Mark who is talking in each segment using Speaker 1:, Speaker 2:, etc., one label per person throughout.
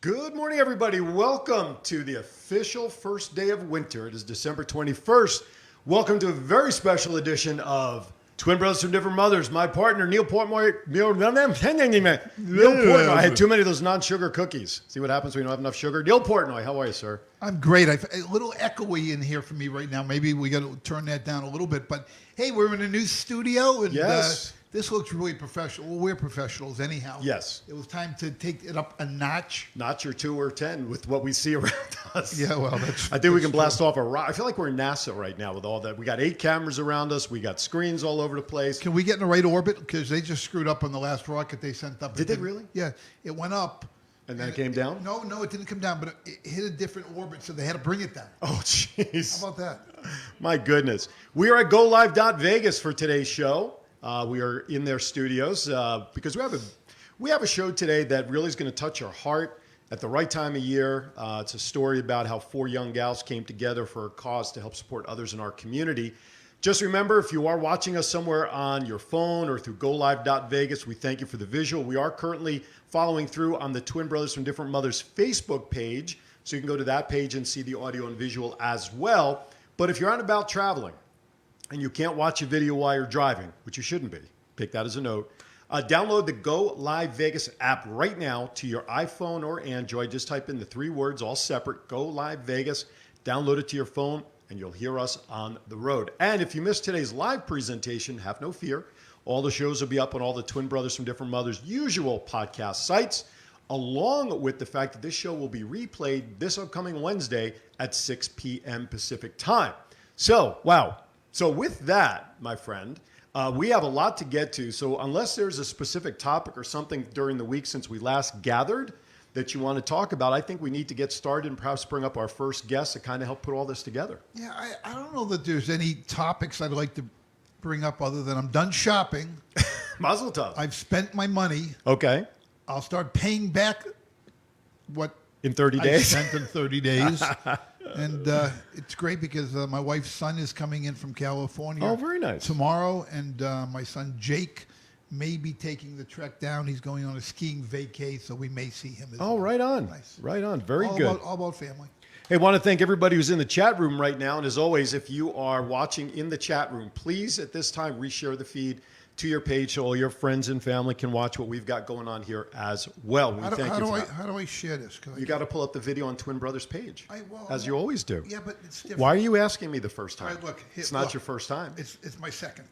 Speaker 1: Good morning, everybody. Welcome to the official first day of winter. It is December 21st. Welcome to a very special edition of Twin Brothers from Different Mothers. My partner, Neil Portnoy. I had too many of those non-sugar cookies. See what happens when you don't have enough sugar? Neil Portnoy, how are you, sir?
Speaker 2: I'm great. A little echoey in here for me right now. Maybe we got to turn that down a little bit. But, hey, we're in a new studio. And,
Speaker 1: yes.
Speaker 2: This looks really professional. Well, we're professionals anyhow.
Speaker 1: Yes.
Speaker 2: It was time to take it up a notch.
Speaker 1: Notch or 2 or 10 with what we see around us.
Speaker 2: Yeah, well,
Speaker 1: I think we can blast off a rock. I feel like we're in NASA right now with all that. We got 8 cameras around us. We got screens all over the place.
Speaker 2: Can we get in the right orbit? Because they just screwed up on the last rocket they sent up.
Speaker 1: Did they really?
Speaker 2: Yeah. It went up.
Speaker 1: And then it came down?
Speaker 2: No, it didn't come down, but it hit a different orbit, so they had to bring it down.
Speaker 1: Oh, jeez.
Speaker 2: How about that?
Speaker 1: My goodness. We are at GoLive.Vegas for today's show. We are in their studios because we have a show today that really is going to touch your heart at the right time of year. It's a story about how 4 young gals came together for a cause to help support others in our community. Just remember, if you are watching us somewhere on your phone or through GoLive.Vegas, we thank you for the visual. We are currently following through on the Twin Brothers from Different Mothers Facebook page, so you can go to that page and see the audio and visual as well. But if you're out and about traveling, and you can't watch a video while you're driving, which you shouldn't be, take that as a note, download the Go Live Vegas app right now to your iPhone or Android. Just type in the 3 words, all separate, Go Live Vegas, download it to your phone, and you'll hear us on the road. And if you missed today's live presentation, have no fear. All the shows will be up on all the Twin Brothers from Different Mothers' usual podcast sites, along with the fact that this show will be replayed this upcoming Wednesday at 6 p.m. Pacific time. So, wow. So with that, my friend, we have a lot to get to. So unless there's a specific topic or something during the week since we last gathered that you want to talk about, I think we need to get started and perhaps bring up our first guest to kind of help put all this together.
Speaker 2: Yeah, I don't know that there's any topics I'd like to bring up other than I'm done shopping.
Speaker 1: Mazel tov.
Speaker 2: I've spent my money.
Speaker 1: Okay.
Speaker 2: I'll start paying back what
Speaker 1: in 30 days.
Speaker 2: I spent in 30 days. And it's great because my wife's son is coming in from California.
Speaker 1: Oh, very nice.
Speaker 2: Tomorrow, and my son Jake may be taking the trek down. He's going on a skiing vacay, so we may see him as well.
Speaker 1: Right on.
Speaker 2: Nice.
Speaker 1: Right on. Very good.
Speaker 2: All about family.
Speaker 1: Hey, I want to thank everybody who's in the chat room right now. And as always, if you are watching in the chat room, please at this time reshare the feed to your page so all your friends and family can watch what we've got going on here as well.
Speaker 2: How do I share this?
Speaker 1: You got to pull up the video on Twin Brothers page, as you always do.
Speaker 2: Yeah, but it's different.
Speaker 1: Why are you asking me the first time?
Speaker 2: All right, look,
Speaker 1: it's not your first time.
Speaker 2: It's my second.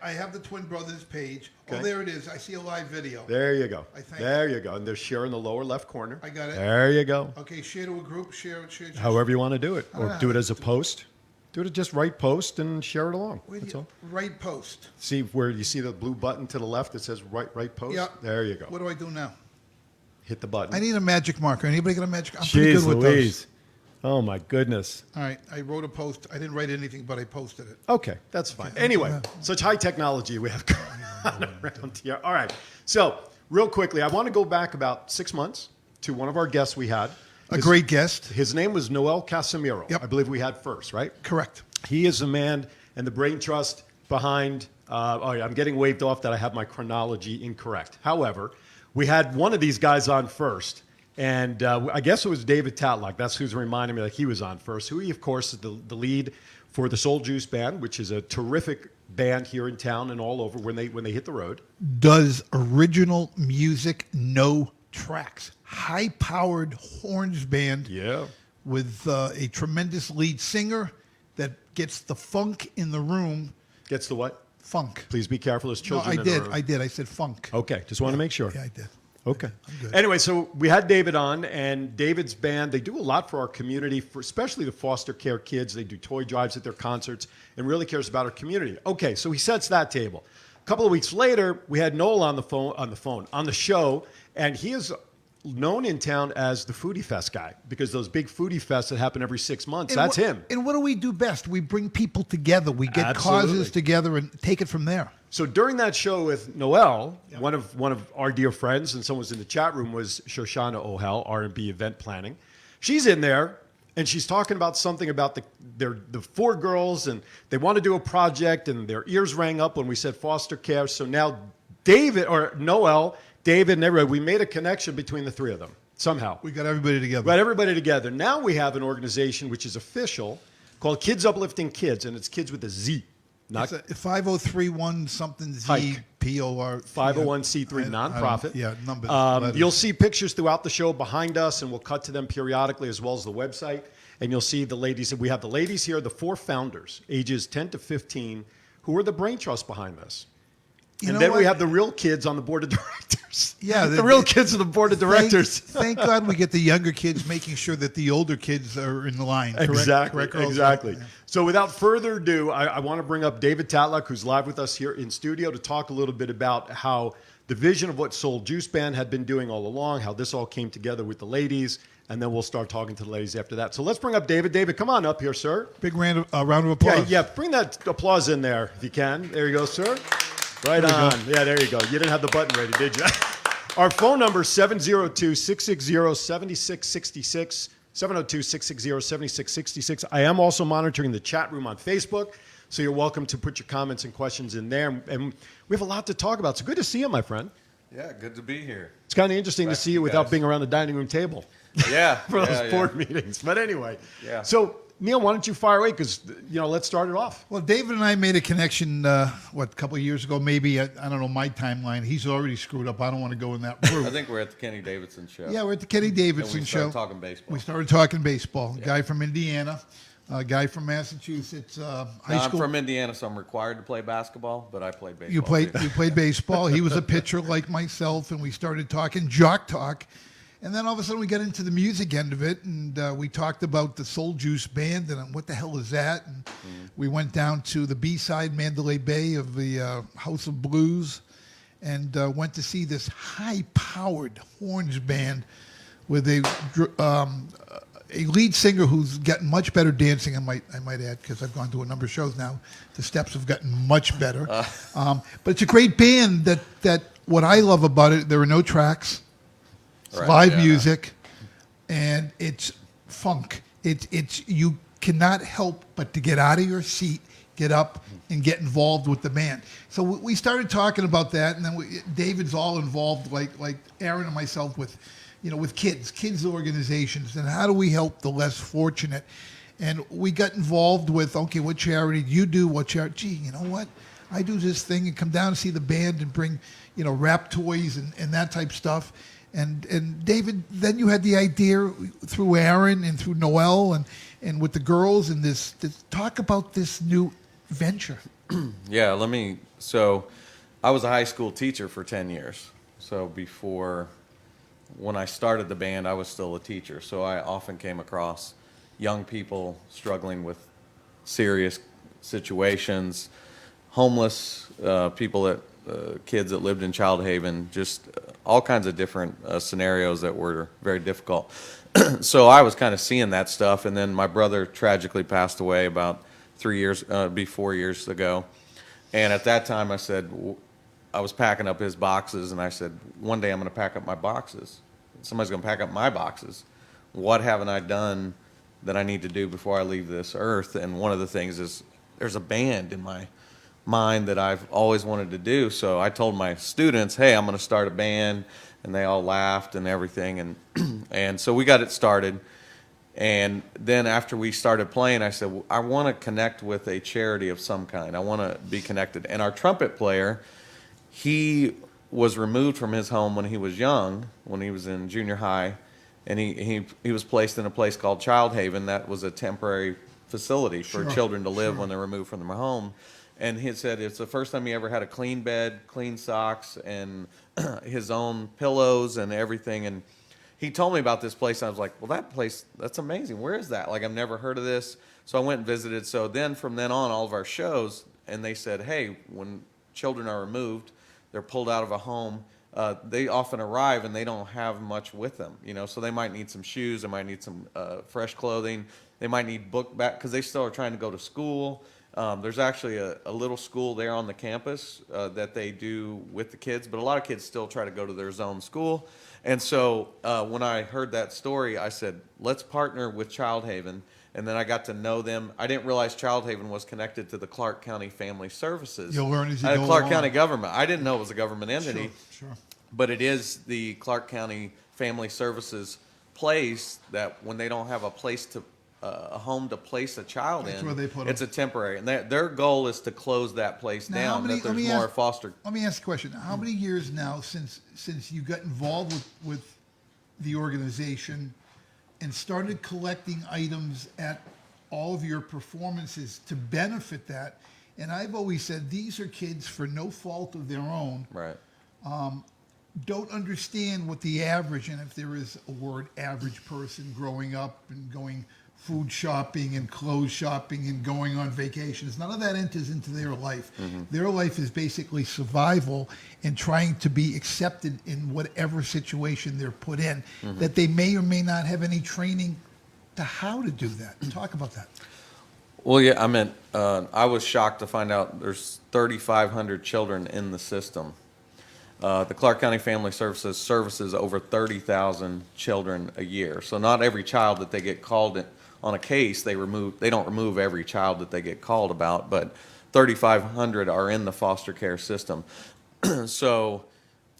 Speaker 2: I have the Twin Brothers page.
Speaker 1: Okay.
Speaker 2: Oh, there it is. I see a live video.
Speaker 1: There you go.
Speaker 2: There
Speaker 1: you go. And there's share in the lower left corner.
Speaker 2: I got it.
Speaker 1: There you go.
Speaker 2: Okay, share to a group. Share.
Speaker 1: However you want to do it. Or do it as a post. Do it just right post and share it along. That's all.
Speaker 2: Right post.
Speaker 1: See where you see the blue button to the left that says right post?
Speaker 2: Yeah.
Speaker 1: There you go.
Speaker 2: What do I do now?
Speaker 1: Hit the button.
Speaker 2: I need a magic marker. Anybody got a magic? I'm pretty good with those.
Speaker 1: Oh, my goodness.
Speaker 2: All right. I wrote a post. I didn't write anything, but I posted it.
Speaker 1: Okay. That's fine. Anyway, such high technology we have going on around here. All right. So real quickly, I want to go back about 6 months to one of our guests we had.
Speaker 2: A great guest.
Speaker 1: His name was Noel Casimiro.
Speaker 2: Yep.
Speaker 1: I believe we had first, right?
Speaker 2: Correct.
Speaker 1: He is the man and the brain trust behind. I'm getting waved off that I have my chronology incorrect. However, we had one of these guys on first, and I guess it was David Tatlock. That's who's reminding me that he was on first. Who, of course, is the lead for the Soul Juice Band, which is a terrific band here in town and all over when they hit the road.
Speaker 2: Does original music, no tracks. High-powered horns band.
Speaker 1: Yeah.
Speaker 2: With a tremendous lead singer that gets the funk in the room.
Speaker 1: Gets the what?
Speaker 2: Funk.
Speaker 1: Please be careful. There's children in the room.
Speaker 2: I did. I said funk.
Speaker 1: Okay. Just want to make sure.
Speaker 2: Yeah, I did.
Speaker 1: Okay.
Speaker 2: I'm good.
Speaker 1: Anyway, so we had David on, and David's band, they do a lot for our community, for especially the foster care kids. They do toy drives at their concerts and really cares about our community. Okay, so he sets that table. A couple of weeks later, we had Noel on the show, and he is known in town as the Foodie Fest guy because those big Foodie Fests that happen every 6 months, that's him.
Speaker 2: And what do we do best? We bring people together. We get causes together and take it from there.
Speaker 1: So during that show with Noel, one of our dear friends, and someone's in the chat room, was Shoshana Ohel, R&B event planning. She's in there, and she's talking about something about the 4 girls, and they want to do a project, and their ears rang up when we said foster care. So now Noel, David, and everybody, we made a connection between the 3 of them. somehow.
Speaker 2: We got everybody together.
Speaker 1: Got everybody together. Now we have an organization which is official called Kidz Uplifting Kidz, and it's kids with a Z. Not
Speaker 2: It's a 5031 something Z
Speaker 1: Hike.
Speaker 2: POR
Speaker 1: 501c3 nonprofit.
Speaker 2: Yeah, numbers.
Speaker 1: You'll see pictures throughout the show behind us, and we'll cut to them periodically as well as the website. And you'll see the ladies. We have the ladies here, the 4 founders, ages 10 to 15, who are the brain trust behind this. And then we have the real kids on the board of directors.
Speaker 2: Yeah,
Speaker 1: the real kids on the board of directors.
Speaker 2: Thank God we get the younger kids making sure that the older kids are in the line.
Speaker 1: Exactly.
Speaker 2: Correct,
Speaker 1: Exactly.
Speaker 2: Yeah.
Speaker 1: So without further ado, I want to bring up David Tatlock, who's live with us here in studio, to talk a little bit about how the vision of what Soul Juice Band had been doing all along, how this all came together with the ladies, and then we'll start talking to the ladies after that. So let's bring up David. David, come on up here, sir.
Speaker 2: Big round of applause.
Speaker 1: Yeah, bring that applause in there if you can. There you go, sir. Right on. Yeah, there you go. You didn't have the button ready, did you? Our phone number is 702-660-7666, 702-660-7666. I am also monitoring the chat room on Facebook, so you're welcome to put your comments and questions in there. And we have a lot to talk about. So good to see you, my friend.
Speaker 3: Yeah, good to be here.
Speaker 1: It's kind of interesting to see you without
Speaker 3: guys.
Speaker 1: being around the dining room table.
Speaker 3: Yeah.
Speaker 1: For those board meetings. But anyway.
Speaker 3: Yeah.
Speaker 1: So, Neil, why don't you fire away? Because, let's start it off.
Speaker 2: Well, David and I made a connection, a couple of years ago, maybe, I don't know, my timeline. He's already screwed up. I don't want to go in that route.
Speaker 3: I think we're at the Kenny Davidson show.
Speaker 2: Yeah, we're at the Kenny Davidson
Speaker 3: we
Speaker 2: show.
Speaker 3: started talking baseball.
Speaker 2: We started talking baseball. A guy from Indiana, a guy from Massachusetts, high
Speaker 3: I'm
Speaker 2: school.
Speaker 3: from Indiana, so I'm required to play basketball, but I played baseball.
Speaker 2: You played
Speaker 3: too.
Speaker 2: baseball. He was a pitcher like myself, and we started talking jock talk. And then all of a sudden we got into the music end of it, and we talked about the Soul Juice Band and what the hell is that? And we went down to the B-side Mandalay Bay of the House of Blues and went to see this high-powered horns band with a lead singer who's gotten much better dancing, I might add, because I've gone to a number of shows now. The steps have gotten much better. But it's a great band that what I love about it, there are no tracks. It's live music, and it's funk. It's you cannot help but to get out of your seat, get up, and get involved with the band. So we started talking about that, and then David's all involved, like Aaron and myself, with kids organizations, and how do we help the less fortunate? And we got involved with, okay, what charity do you do? What charity? Gee, you know what? I do this thing and come down and see the band and bring, rap toys and that type stuff. And David, then you had the idea through Aaron and through Noel and with the girls and this talk about this new venture.
Speaker 3: Yeah, so I was a high school teacher for 10 years. So when I started the band, I was still a teacher. So I often came across young people struggling with serious situations, homeless people kids that lived in Child Haven, just all kinds of different scenarios that were very difficult. So I was kind of seeing that stuff, and then my brother tragically passed away about 4 years ago. And at that time I was packing up his boxes, and I said, one day I'm going to pack up my boxes. Somebody's going to pack up my boxes. What haven't I done that I need to do before I leave this earth? And one of the things is there's a band in my mind that I've always wanted to do. So I told my students, hey, I'm going to start a band, and they all laughed and everything. And so we got it started. And then after we started playing, I said, well, I want to connect with a charity of some kind. I want to be connected. And our trumpet player, he was removed from his home when he was young, when he was in junior high, and he was placed in a place called Child Haven. That was a temporary facility for children to live when they're removed from their home. And he said it's the first time he ever had a clean bed, clean socks, and his own pillows and everything. And he told me about this place. And I was like, well, that place, that's amazing. Where is that? Like, I've never heard of this. So I went and visited. So then from then on, all of our shows, and they said, hey, when children are removed, they're pulled out of a home, they often arrive and they don't have much with them. So they might need some shoes. They might need some fresh clothing. They might need book back because they still are trying to go to school. There's actually a little school there on the campus that they do with the kids, but a lot of kids still try to go to their zone school. And so when I heard that story, I said, let's partner with Child Haven. And then I got to know them. I didn't realize Child Haven was connected to the Clark County Family Services.
Speaker 2: You'll learn as you go
Speaker 3: Clark
Speaker 2: along.
Speaker 3: County government. I didn't know it was a government entity.
Speaker 2: Sure.
Speaker 3: But it is the Clark County Family Services place that when they don't have a place to a home to place a child
Speaker 2: That's
Speaker 3: in,
Speaker 2: where they put
Speaker 3: it's
Speaker 2: them.
Speaker 3: a temporary, and their goal is to close that place
Speaker 2: Now,
Speaker 3: down. That there's more foster.
Speaker 2: Let me ask a question. How many years now since you got involved with the organization and started collecting items at all of your performances to benefit that? And I've always said these are kids for no fault of their own,
Speaker 3: Right.
Speaker 2: don't understand what the average, and if there is a word, average person growing up and going food shopping and clothes shopping and going on vacations, none of that enters into their life. Their life is basically survival and trying to be accepted in whatever situation they're put in, that they may or may not have any training to how to do that. Talk about that.
Speaker 3: Well, yeah, I meant I was shocked to find out there's 3,500 children in the system. The Clark County Family Services services over 30,000 children a year. So not every child that they get called in, on a case, they don't remove every child that they get called about, but 3,500 are in the foster care system. So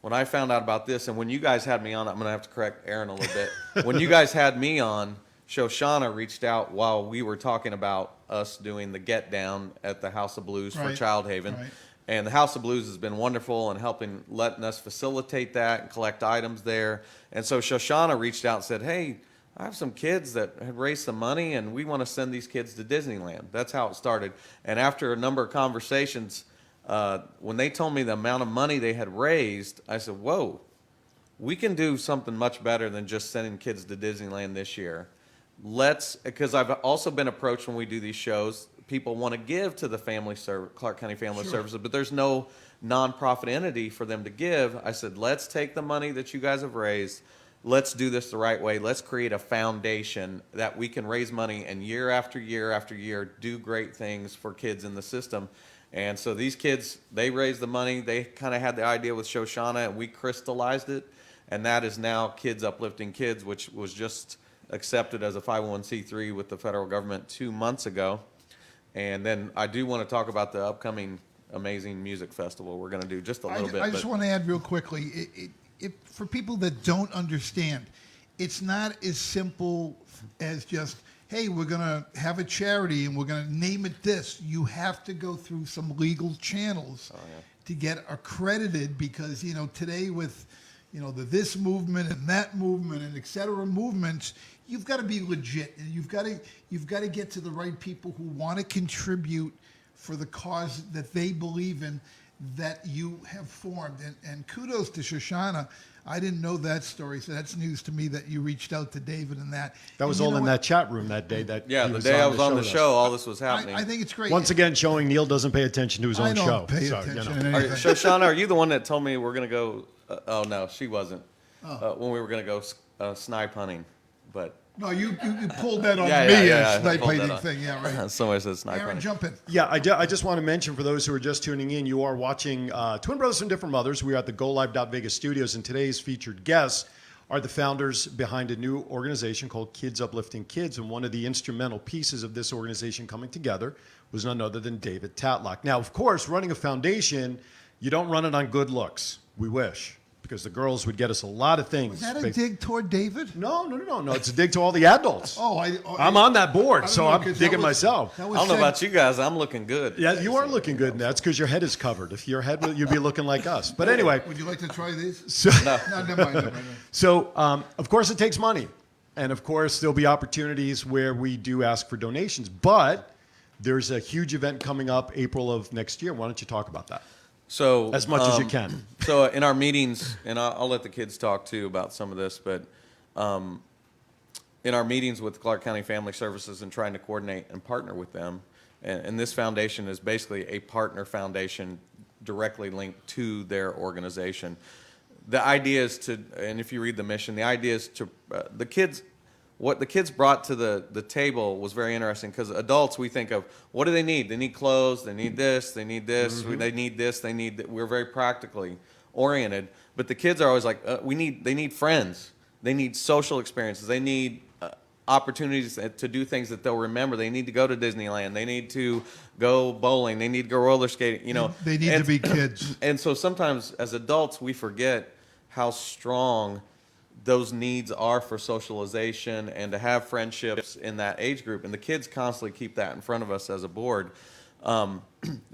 Speaker 3: when I found out about this, and when you guys had me on, I'm going to have to correct Aaron a little bit. When you guys had me on, Shoshana reached out while we were talking about us doing the Get Down at the House of Blues for
Speaker 2: Right,
Speaker 3: Child Haven.
Speaker 2: right.
Speaker 3: And the House of Blues has been wonderful in letting us facilitate that and collect items there. And so Shoshana reached out and said, hey, I have some kids that had raised some money, and we want to send these kids to Disneyland. That's how it started. And after a number of conversations, when they told me the amount of money they had raised, I said, whoa, we can do something much better than just sending kids to Disneyland this year. Because I've also been approached when we do these shows, people want to give to the Clark County Family Services, but there's no nonprofit entity for them to give. I said, let's take the money that you guys have raised. Let's do this the right way. Let's create a foundation that we can raise money and year after year after year do great things for kids in the system. And so these kids, they raised the money. They kind of had the idea with Shoshana, and we crystallized it. And that is now Kidz Uplifting Kidz, which was just accepted as a 501c3 with the federal government 2 months ago. And then I do want to talk about the upcoming amazing music festival we're going to do just a little bit.
Speaker 2: I just want to add real quickly, for people that don't understand, it's not as simple as just, hey, we're going to have a charity and we're going to name it this. You have to go through some legal channels to get accredited because, today with, the this movement and that movement and et cetera movements, you've got to be legit, and you've got to get to the right people who want to contribute for the cause that they believe in, that you have formed. And kudos to Shoshana. I didn't know that story, so that's news to me that you reached out to David and that.
Speaker 1: That was all in that chat room that day. The
Speaker 3: day I was on the show, all this was happening.
Speaker 2: I think it's great.
Speaker 1: Once again, showing Neil doesn't pay attention to his own show.
Speaker 2: I don't pay attention to anything.
Speaker 3: Shoshana, are you the one that told me we're going to go? Oh no, she wasn't. When we were going to go snipe hunting, but
Speaker 2: No, you pulled that on
Speaker 3: Yeah,
Speaker 2: me,
Speaker 3: yeah,
Speaker 2: snipe
Speaker 3: pulled that
Speaker 2: hunting
Speaker 3: on.
Speaker 2: thing. Yeah, right.
Speaker 3: somebody said snipe
Speaker 2: Aaron,
Speaker 3: hunting.
Speaker 2: jump in.
Speaker 1: Yeah, I just want to mention for those who are just tuning in, you are watching Twin Brothers from Different Mothers. We are at the GoLive.Vegas studios, and today's featured guests are the founders behind a new organization called Kidz Uplifting Kidz, and one of the instrumental pieces of this organization coming together was none other than David Tatlock. Now, of course, running a foundation, you don't run it on good looks. We wish, because the girls would get us a lot of things.
Speaker 2: Was that a dig toward David?
Speaker 1: No. It's a dig to all the adults. I'm on that board, so I'm digging myself.
Speaker 3: I don't know about you guys. I'm looking good.
Speaker 1: Yeah, you are looking good, and that's because your head is covered. If your head, you'd be looking like us. But anyway.
Speaker 2: Would you like to try these?
Speaker 1: So,
Speaker 2: No, never mind.
Speaker 1: So, of course, it takes money. And, of course, there'll be opportunities where we do ask for donations. But there's a huge event coming up April of next year. Why don't you talk about that?
Speaker 3: So
Speaker 1: As much as you can.
Speaker 3: So in our meetings, and I'll let the kids talk too about some of this, but in our meetings with Clark County Family Services and trying to coordinate and partner with them, and this foundation is basically a partner foundation directly linked to their organization. The idea is to, and if you read the mission, the idea is to, what the kids brought to the table was very interesting, because adults, we think of, what do they need? They need clothes, they need this, they need this, they need this, they need that. We're very practically oriented. But the kids are always like, they need friends. They need social experiences. They need opportunities to do things that they'll remember. They need to go to Disneyland. They need to go bowling. They need to go roller skating.
Speaker 2: They need to be kids.
Speaker 3: And so sometimes as adults, we forget how strong those needs are for socialization and to have friendships in that age group. And the kids constantly keep that in front of us as a board.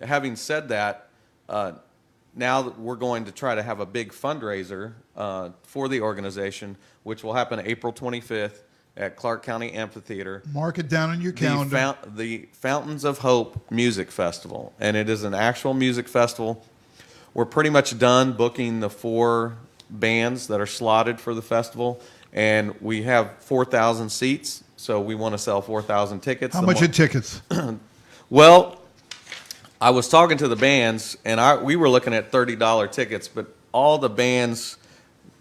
Speaker 3: Having said that, now that we're going to try to have a big fundraiser for the organization, which will happen April 25th at Clark County Amphitheater.
Speaker 2: Mark it down on your calendar.
Speaker 3: The Fountains of Hope Music Festival. And it is an actual music festival. We're pretty much done booking the 4 bands that are slotted for the festival. And we have 4,000 seats, so we want to sell 4,000 tickets.
Speaker 2: How much are tickets?
Speaker 3: Well, I was talking to the bands, and we were looking at $30 tickets, but all the bands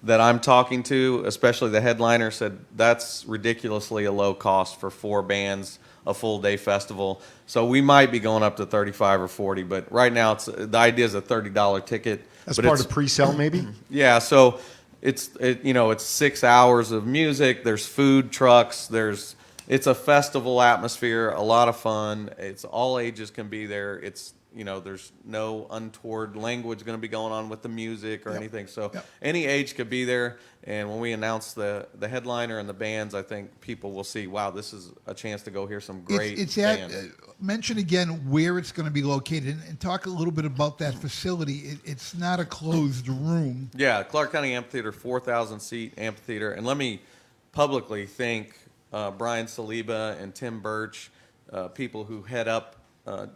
Speaker 3: that I'm talking to, especially the headliner, said that's ridiculously a low cost for 4 bands, a full day festival. So we might be going up to 35 or 40, but right now the idea is a $30 ticket.
Speaker 1: As
Speaker 3: but
Speaker 1: part of pre-sale, maybe?
Speaker 3: Yeah, so it's 6 hours of music. There's food trucks. It's a festival atmosphere, a lot of fun. It's all ages can be there. There's no untoward language going to be going on with the music or anything. So any age could be there. And when we announce the headliner and the bands, I think people will see, wow, this is a chance to go hear some great bands.
Speaker 2: Mention again where it's going to be located and talk a little bit about that facility. It's not a closed room.
Speaker 3: Yeah, Clark County Amphitheater, 4,000 seat amphitheater. And let me publicly thank Brian Saliba and Tim Birch, people who head up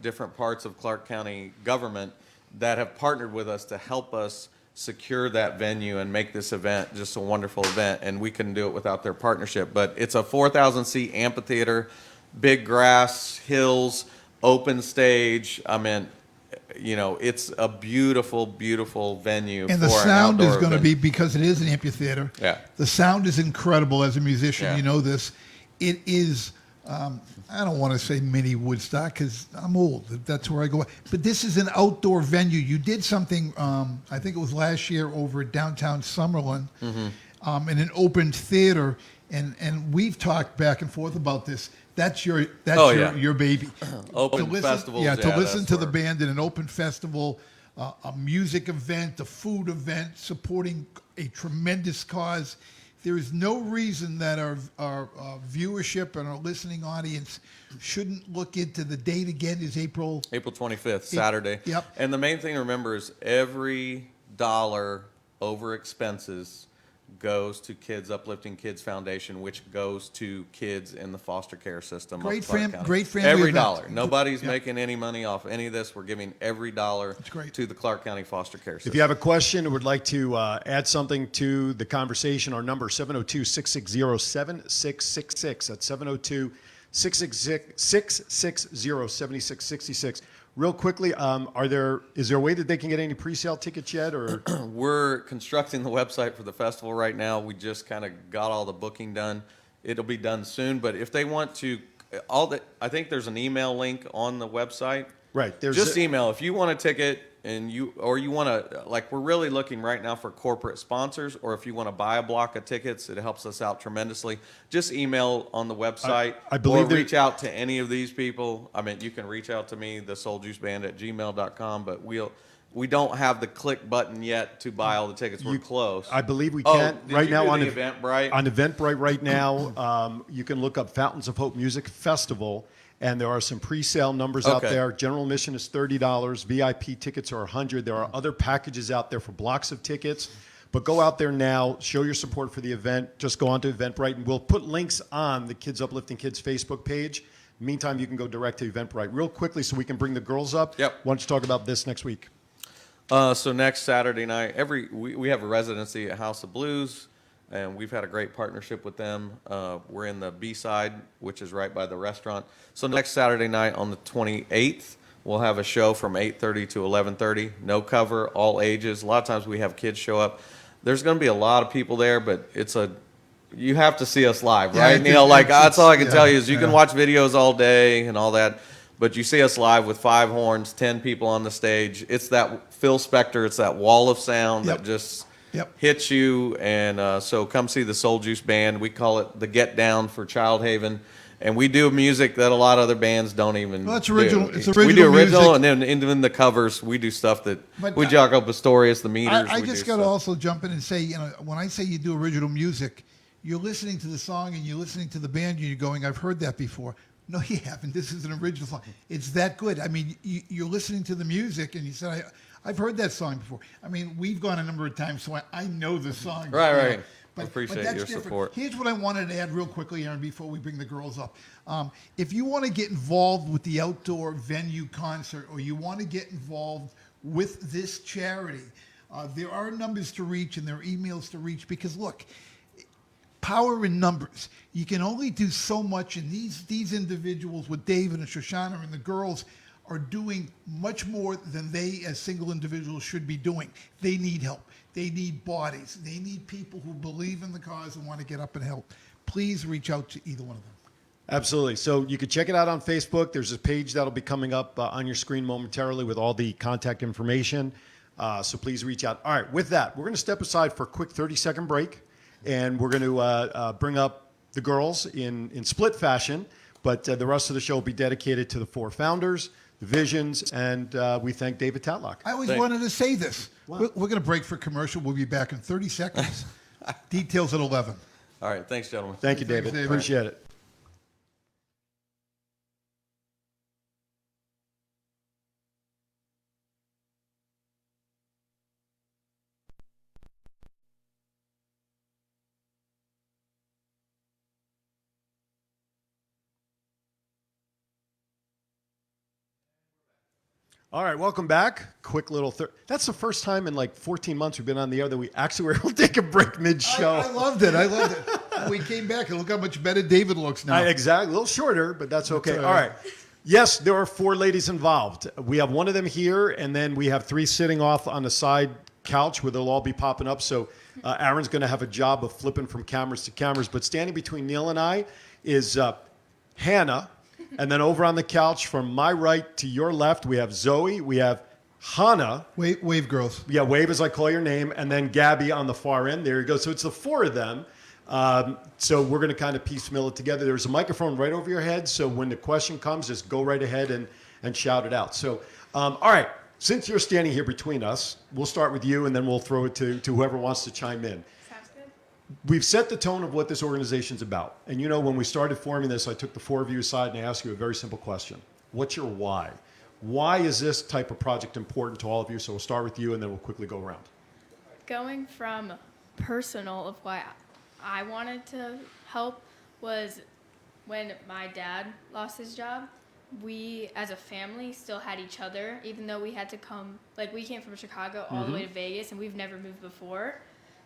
Speaker 3: different parts of Clark County government that have partnered with us to help us secure that venue and make this event just a wonderful event. And we couldn't do it without their partnership. But it's a 4,000 seat amphitheater, big grass, hills, open stage. I mean, it's a beautiful, beautiful venue.
Speaker 2: And the sound is going to be, because it is an amphitheater.
Speaker 3: Yeah.
Speaker 2: The sound is incredible. As a musician,
Speaker 3: Yeah.
Speaker 2: you know this. It is. I don't want to say mini Woodstock because I'm old. That's where I go. But this is an outdoor venue. You did something, I think it was last year over at downtown Summerlin, in an open theater, and we've talked back and forth about this. That's your baby.
Speaker 3: Open festivals.
Speaker 2: Yeah, to listen to the band in an open festival, a music event, a food event, supporting a tremendous cause. There is no reason that our viewership and our listening audience shouldn't look into the date. Again is April
Speaker 3: 25th, Saturday.
Speaker 2: Yep.
Speaker 3: And the main thing to remember is every dollar over expenses goes to Kidz Uplifting Kidz Foundation, which goes to kids in the foster care system.
Speaker 2: Great
Speaker 3: of Clark County.
Speaker 2: great family
Speaker 3: Every
Speaker 2: event.
Speaker 3: dollar. Nobody's making any money off any of this. We're giving every dollar to the Clark County foster care system.
Speaker 1: If you have a question or would like to add something to the conversation, our number is 702-660-7666. That's 702-660-7666. Real quickly, is there a way that they can get any pre-sale tickets yet? Or
Speaker 3: We're constructing the website for the festival right now. We just kind of got all the booking done. It'll be done soon. But if they want to, I think there's an email link on the website.
Speaker 1: Right.
Speaker 3: Just email if you want a ticket and you want to, like, we're really looking right now for corporate sponsors, or if you want to buy a block of tickets, it helps us out tremendously. Just email on the website.
Speaker 1: I believe
Speaker 3: or reach out to any of these people. I mean, you can reach out to me, thesouljuiceband@gmail.com, but we don't have the click button yet to buy all the tickets. We're close.
Speaker 1: I believe we can right now on
Speaker 3: Eventbrite.
Speaker 1: On Eventbrite right now, you can look up Fountains of Hope Music Festival, and there are some pre-sale numbers out there. General admission is $30. VIP tickets are $100. There are other packages out there for blocks of tickets. But go out there now, show your support for the event. Just go on to Eventbrite, and we'll put links on the Kidz Uplifting Kidz Facebook page. Meantime, you can go direct to Eventbrite. Real quickly, so we can bring the girls up.
Speaker 3: Yep.
Speaker 1: Why don't you talk about this next week?
Speaker 3: So next Saturday night, we have a residency at House of Blues, and we've had a great partnership with them. We're in the B-side, which is right by the restaurant. So next Saturday night on the 28th, we'll have a show from 8:30 to 11:30. No cover, all ages. A lot of times we have kids show up. There's going to be a lot of people there, but you have to see us live, right, Neil? That's all I can tell you is you can watch videos all day and all that. But you see us live with 5 horns, 10 people on the stage. It's that Phil Spector. It's that wall of sound that just hits you. And so come see the Soul Juice Band. We call it the Get Down for Child Haven. And we do music that a lot of other bands don't even
Speaker 2: Well, it's original-
Speaker 3: do.
Speaker 2: it's
Speaker 3: We do
Speaker 2: original
Speaker 3: original,
Speaker 2: music.
Speaker 3: and then even the covers, we do stuff that
Speaker 2: But
Speaker 3: we jack up Pistorius, the meters.
Speaker 2: I
Speaker 3: we
Speaker 2: just
Speaker 3: do
Speaker 2: got to
Speaker 3: stuff.
Speaker 2: also jump in and say, when I say you do original music, you're listening to the song and you're listening to the band and you're going, I've heard that before. No, you haven't. This is an original song. It's that good. I mean, you're listening to the music and you said, I've heard that song before. I mean, we've gone a number of times, so I know the song.
Speaker 3: Right.
Speaker 2: But
Speaker 3: Appreciate
Speaker 2: that's
Speaker 3: your
Speaker 2: different.
Speaker 3: support.
Speaker 2: Here's what I wanted to add real quickly, Aaron, before we bring the girls up. If you want to get involved with the outdoor venue concert, or you want to get involved with this charity, there are numbers to reach and there are emails to reach, because look, power in numbers. You can only do so much, and these individuals with David and Shoshana and the girls are doing much more than they as single individuals should be doing. They need help. They need bodies. They need people who believe in the cause and want to get up and help. Please reach out to either one of them.
Speaker 1: Absolutely. So you can check it out on Facebook. There's a page that'll be coming up on your screen momentarily with all the contact information. So please reach out. All right, with that, we're going to step aside for a quick 30-second break, and we're going to bring up the girls in split fashion, but the rest of the show will be dedicated to the four founders, the visions, and we thank David Tatlock.
Speaker 2: I always wanted to say this. We're going to break for commercial. We'll be back in 30 seconds. Details at 11.
Speaker 3: All right. Thanks, gentlemen.
Speaker 1: Thank you, David.
Speaker 2: Thanks, David.
Speaker 1: Appreciate it. All right, welcome back. Quick little that's the first time in like 14 months we've been on the air that we actually were able to take a break mid-show.
Speaker 2: I loved it. We came back, and look how much better David looks now.
Speaker 1: Exactly. A little shorter, but that's okay.
Speaker 2: all
Speaker 1: All
Speaker 2: right.
Speaker 1: right. Yes, there are four ladies involved. We have one of them here, and then we have three sitting off on the side couch where they'll all be popping up. So Aaron's going to have a job of flipping from cameras to cameras. But standing between Neil and I is Hannah. And then over on the couch from my right to your left, we have Zoe. We have Hannah.
Speaker 2: Wave girls.
Speaker 1: Yeah, Wave as I call your name. And then Gabby on the far end. There you go. So it's the four of them. So we're going to kind of piecemeal it together. There's a microphone right over your head. So when the question comes, just go right ahead and shout it out. So, all right. Since you're standing here between us, we'll start with you and then we'll throw it to whoever wants to chime in.
Speaker 4: Sounds good.
Speaker 1: We've set the tone of what this organization's about. And when we started forming this, I took the four of you aside and I asked you a very simple question. What's your why? Why is this type of project important to all of you? So we'll start with you and then we'll quickly go around.
Speaker 4: Going from personal of why I wanted to help was when my dad lost his job. We, as a family, still had each other, even though we had to come, we came from Chicago all the way to Vegas, and we've never moved before.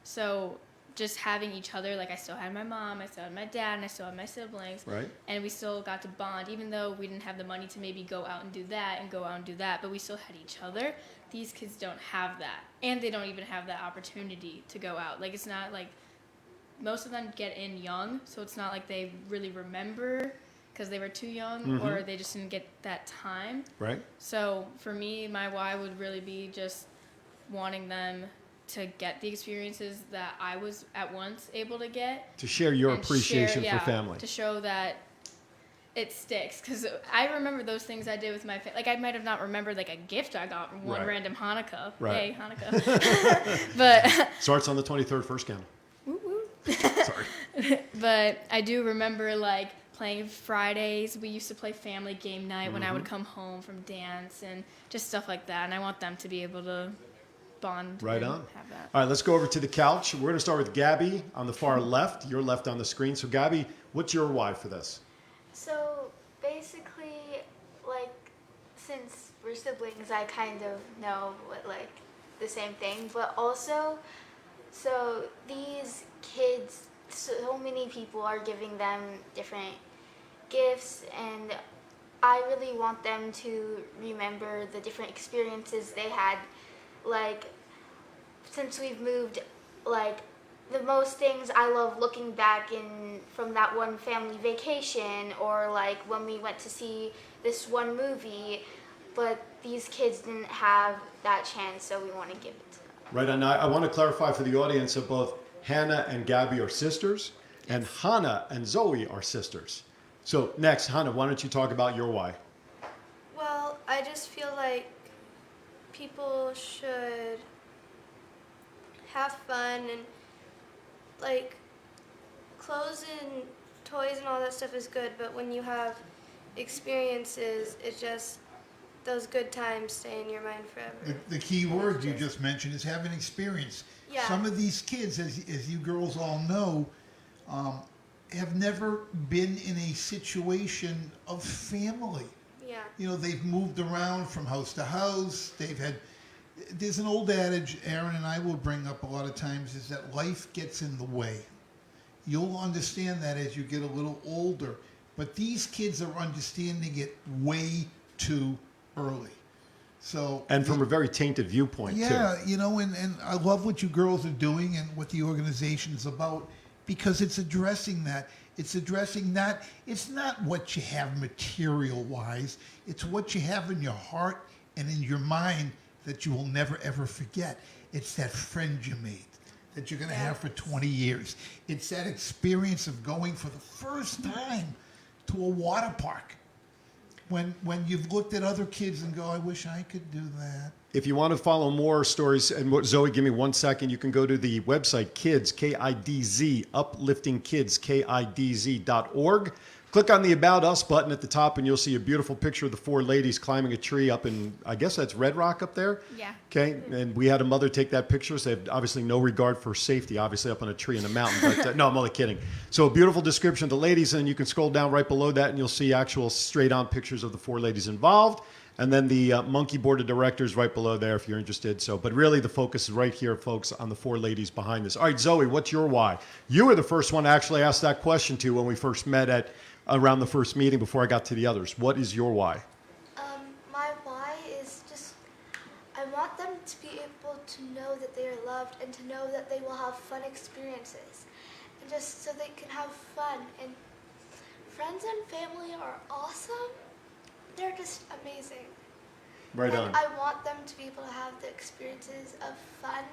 Speaker 4: So just having each other, I still had my mom, I still had my dad, and I still had my siblings.
Speaker 1: Right.
Speaker 4: And we still got to bond, even though we didn't have the money to maybe go out and do that, but we still had each other. These kids don't have that, and they don't even have that opportunity to go out. It's not most of them get in young, so it's not like they really remember because they were too young or they just didn't get that time.
Speaker 1: Right.
Speaker 4: So for me, my why would really be just wanting them to get the experiences that I was at once able to get.
Speaker 1: To share your
Speaker 4: and
Speaker 1: appreciation
Speaker 4: share-
Speaker 1: for family.
Speaker 4: To show that it sticks. Because I remember those things I did with my family. I might have not remembered a gift I got from one
Speaker 1: Right.
Speaker 4: random Hanukkah.
Speaker 1: Right.
Speaker 4: Hey, Hanukkah. But
Speaker 1: Starts on the 23rd, first count.
Speaker 4: woo woo.
Speaker 1: Sorry.
Speaker 4: But I do remember playing Fridays. We used to play family game night when I would come home from dance and just stuff like that. And I want them to be able to bond.
Speaker 1: Right
Speaker 4: and
Speaker 1: on.
Speaker 4: Have that.
Speaker 1: All right, let's go over to the couch. We're going to start with Gabby on the far left. You're left on the screen. So, Gabby, what's your why for this?
Speaker 5: So basically, since we're siblings, I kind of know what the same thing. But also, so these kids, so many people are giving them different gifts, and I really want them to remember the different experiences they had. Since we've moved, the most things I love looking back from that one family vacation, or when we went to see this one movie, but these kids didn't have that chance, so we want to give it to them.
Speaker 1: Right on. I want to clarify for the audience that both Hannah and Gabby are sisters, and Hannah and Zoe are sisters. So next, Hannah, why don't you talk about your why?
Speaker 6: Well, I just feel like people should have fun and like clothes and toys and all that stuff is good, but when you have experiences, it just those good times stay in your mind forever.
Speaker 2: The key word you just mentioned is having experience.
Speaker 6: Yeah.
Speaker 2: Some of these kids, as you girls all know, have never been in a situation of family.
Speaker 6: Yeah.
Speaker 2: You know, they've moved around from house to house. There's an old adage Aaron and I will bring up a lot of times, is that life gets in the way. You'll understand that as you get a little older. But these kids are understanding it way too early. So,
Speaker 1: And from a very tainted viewpoint, too.
Speaker 2: yeah, you know, and I love what you girls are doing and what the organization is about, because it's addressing that. It's addressing that. It's not what you have material-wise. It's what you have in your heart and in your mind that you will never, ever forget. It's that friend you made that you're going to have for 20 years. It's that experience of going for the first time to a water park. When you've looked at other kids and go, I wish I could do that.
Speaker 1: If you want to follow more stories, and Zoe, give me 1 second, you can go to the website Kidz, Kidz, Uplifting Kidz, Kidz.org. Click on the About Us button at the top, and you'll see a beautiful picture of the 4 ladies climbing a tree up in, I guess that's Red Rock up there?
Speaker 4: Yeah.
Speaker 1: Okay, and we had a mother take that picture, so they have obviously no regard for safety, obviously up on a tree in a mountain. But no, I'm only kidding. So a beautiful description of the ladies, and you can scroll down right below that, and you'll see actual straight-on pictures of the 4 ladies involved. And then the Monkey Board of Directors right below there if you're interested. So, but really the focus is right here, folks, on the 4 ladies behind this. All right, Zoe, what's your why? You were the first one to actually ask that question to when we first met at around the first meeting before I got to the others. What is your why?
Speaker 5: My why is just I want them to be able to know that they are loved and to know that they will have fun experiences, and just so they can have fun. And friends and family are awesome. They're just amazing.
Speaker 1: Right
Speaker 5: and
Speaker 1: on.
Speaker 5: I want them to be able to have the experiences of fun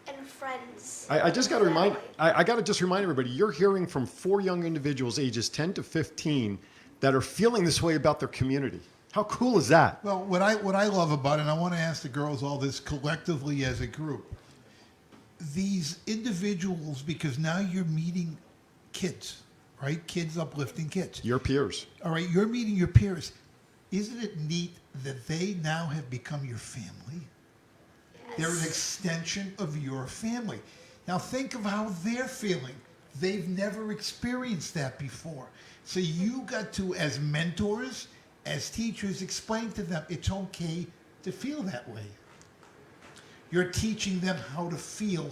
Speaker 5: and friends.
Speaker 1: I just got to
Speaker 5: and
Speaker 1: remind,
Speaker 5: family.
Speaker 1: I got to just remind everybody, you're hearing from 4 young individuals ages 10 to 15 that are feeling this way about their community. How cool is that?
Speaker 2: Well, what I love about it, and I want to ask the girls all this collectively as a group, these individuals, because now you're meeting kids, right? Kidz Uplifting Kidz.
Speaker 1: Your peers.
Speaker 2: All right, you're meeting your peers. Isn't it neat that they now have become your family? They're an extension of your family. Now think of how they're feeling. They've never experienced that before. So you got to, as mentors, as teachers, explain to them it's okay to feel that way. You're teaching them how to feel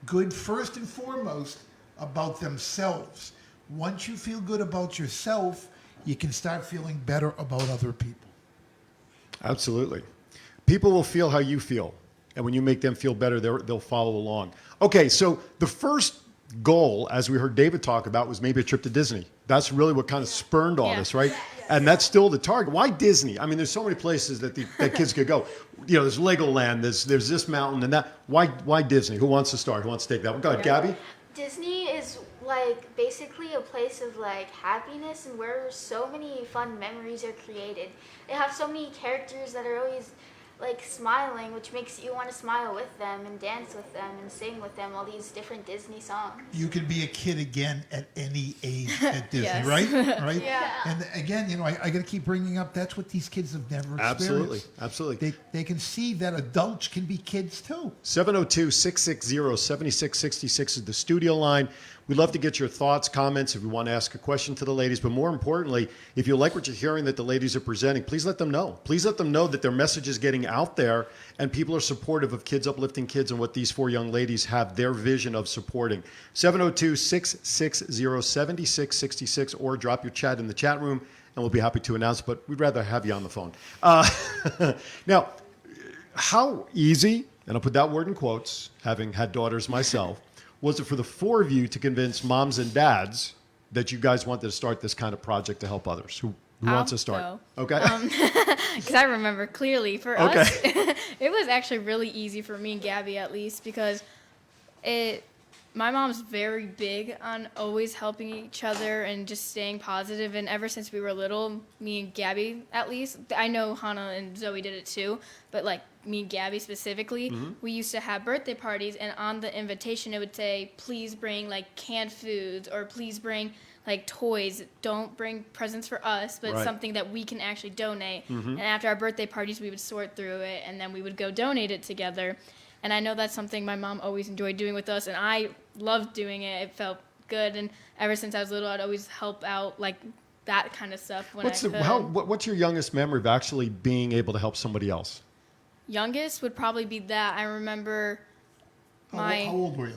Speaker 2: good first and foremost about themselves. Once you feel good about yourself, you can start feeling better about other people.
Speaker 1: Absolutely. People will feel how you feel. And when you make them feel better, they'll follow along. Okay, so the first goal, as we heard David talk about, was maybe a trip to Disney. That's really what kind of spurned all this, right? And that's still the target. Why Disney? I mean, there's so many places that that kids could go. You know, there's Legoland, there's this mountain and that. Why Disney? Who wants to start? Who wants to take that one? Go ahead, Gabby.
Speaker 5: Disney is like basically a place of like happiness and where so many fun memories are created. They have so many characters that are always like smiling, which makes you want to smile with them and dance with them and sing with them all these different Disney songs.
Speaker 2: You can be a kid again at any age at Disney,
Speaker 4: Yes.
Speaker 2: right? Right?
Speaker 5: Yeah.
Speaker 2: And again, you know, I got to keep bringing up, that's what these kids have never experienced.
Speaker 1: Absolutely. Absolutely.
Speaker 2: They can see that adults can be kids too.
Speaker 1: 702-660-7666 is the studio line. We'd love to get your thoughts, comments, if you want to ask a question to the ladies. But more importantly, if you like what you're hearing that the ladies are presenting, please let them know. Please let them know that their message is getting out there and people are supportive of Kidz Uplifting Kidz and what these 4 young ladies have their vision of supporting. 702-660-7666 or drop your chat in the chat room and we'll be happy to announce, but we'd rather have you on the phone. Now, how easy, and I'll put that word in quotes, having had daughters myself, was it for the 4 of you to convince moms and dads that you guys wanted to start this kind of project to help others? Who wants to start?
Speaker 4: Go.
Speaker 1: Okay.
Speaker 4: Because I remember clearly for
Speaker 1: Okay.
Speaker 4: us, it was actually really easy for me and Gabby at least because my mom's very big on always helping each other and just staying positive. And ever since we were little, me and Gabby, at least, I know Hannah and Zoe did it too, but like me and Gabby specifically, we used to have birthday parties, and on the invitation it would say, please bring like canned foods or please bring like toys. Don't bring presents for us, but
Speaker 1: Right.
Speaker 4: something that we can actually donate. And after our birthday parties, we would sort through it, and then we would go donate it together. And I know that's something my mom always enjoyed doing with us, and I loved doing it. It felt good, and ever since I was little, I'd always help out like that kind of stuff when I could.
Speaker 1: What's your youngest memory of actually being able to help somebody else?
Speaker 4: Youngest would probably be that. I remember
Speaker 2: How old were you?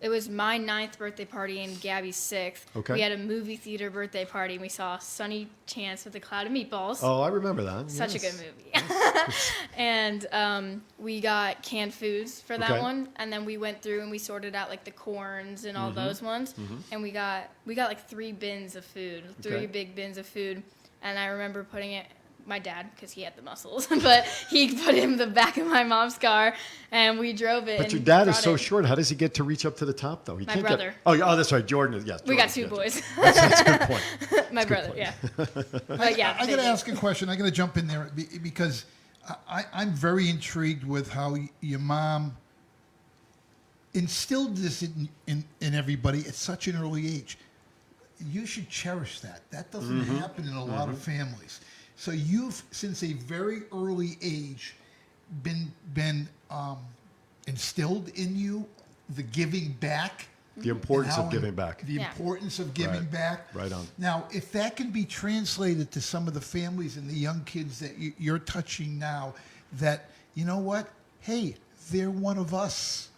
Speaker 4: it was my 9th birthday party and Gabby's 6th.
Speaker 1: Okay.
Speaker 4: We had a movie theater birthday party, and we saw Sunny Chance with a Cloud of Meatballs.
Speaker 1: Oh, I remember that.
Speaker 4: Such
Speaker 1: Yes.
Speaker 4: a good movie. And we got canned foods for that
Speaker 1: Okay.
Speaker 4: one, and then we went through and we sorted out like the corns and all those ones, and we got like 3 bins of food, 3
Speaker 1: Okay.
Speaker 4: big bins of food, and I remember putting it. My dad, because he had the muscles, but he put it in the back of my mom's car, and we drove it.
Speaker 1: But
Speaker 4: and
Speaker 1: your dad is
Speaker 4: brought
Speaker 1: so
Speaker 4: it.
Speaker 1: short. How does he get to reach up to the top, though? He
Speaker 4: My
Speaker 1: can't
Speaker 4: brother.
Speaker 1: Get, oh, yeah, that's right. Jordan is, yes.
Speaker 4: We got
Speaker 1: Jordan,
Speaker 4: 2
Speaker 1: yes.
Speaker 4: boys.
Speaker 1: That's a good point.
Speaker 4: My brother, yeah. But yeah,
Speaker 2: I got to
Speaker 4: they-
Speaker 2: ask a question. I got to jump in there because I'm very intrigued with how your mom instilled this in everybody at such an early age. You should cherish that. That doesn't happen in a lot of families. So you've, since a very early age, been instilled in you the giving back.
Speaker 1: The importance
Speaker 2: and
Speaker 1: of
Speaker 2: how
Speaker 1: giving back.
Speaker 2: The
Speaker 4: Yeah.
Speaker 2: importance of giving
Speaker 1: Right.
Speaker 2: back.
Speaker 1: Right on.
Speaker 2: Now, if that can be translated to some of the families and the young kids that you're touching now, that, you know what? Hey, they're one of us.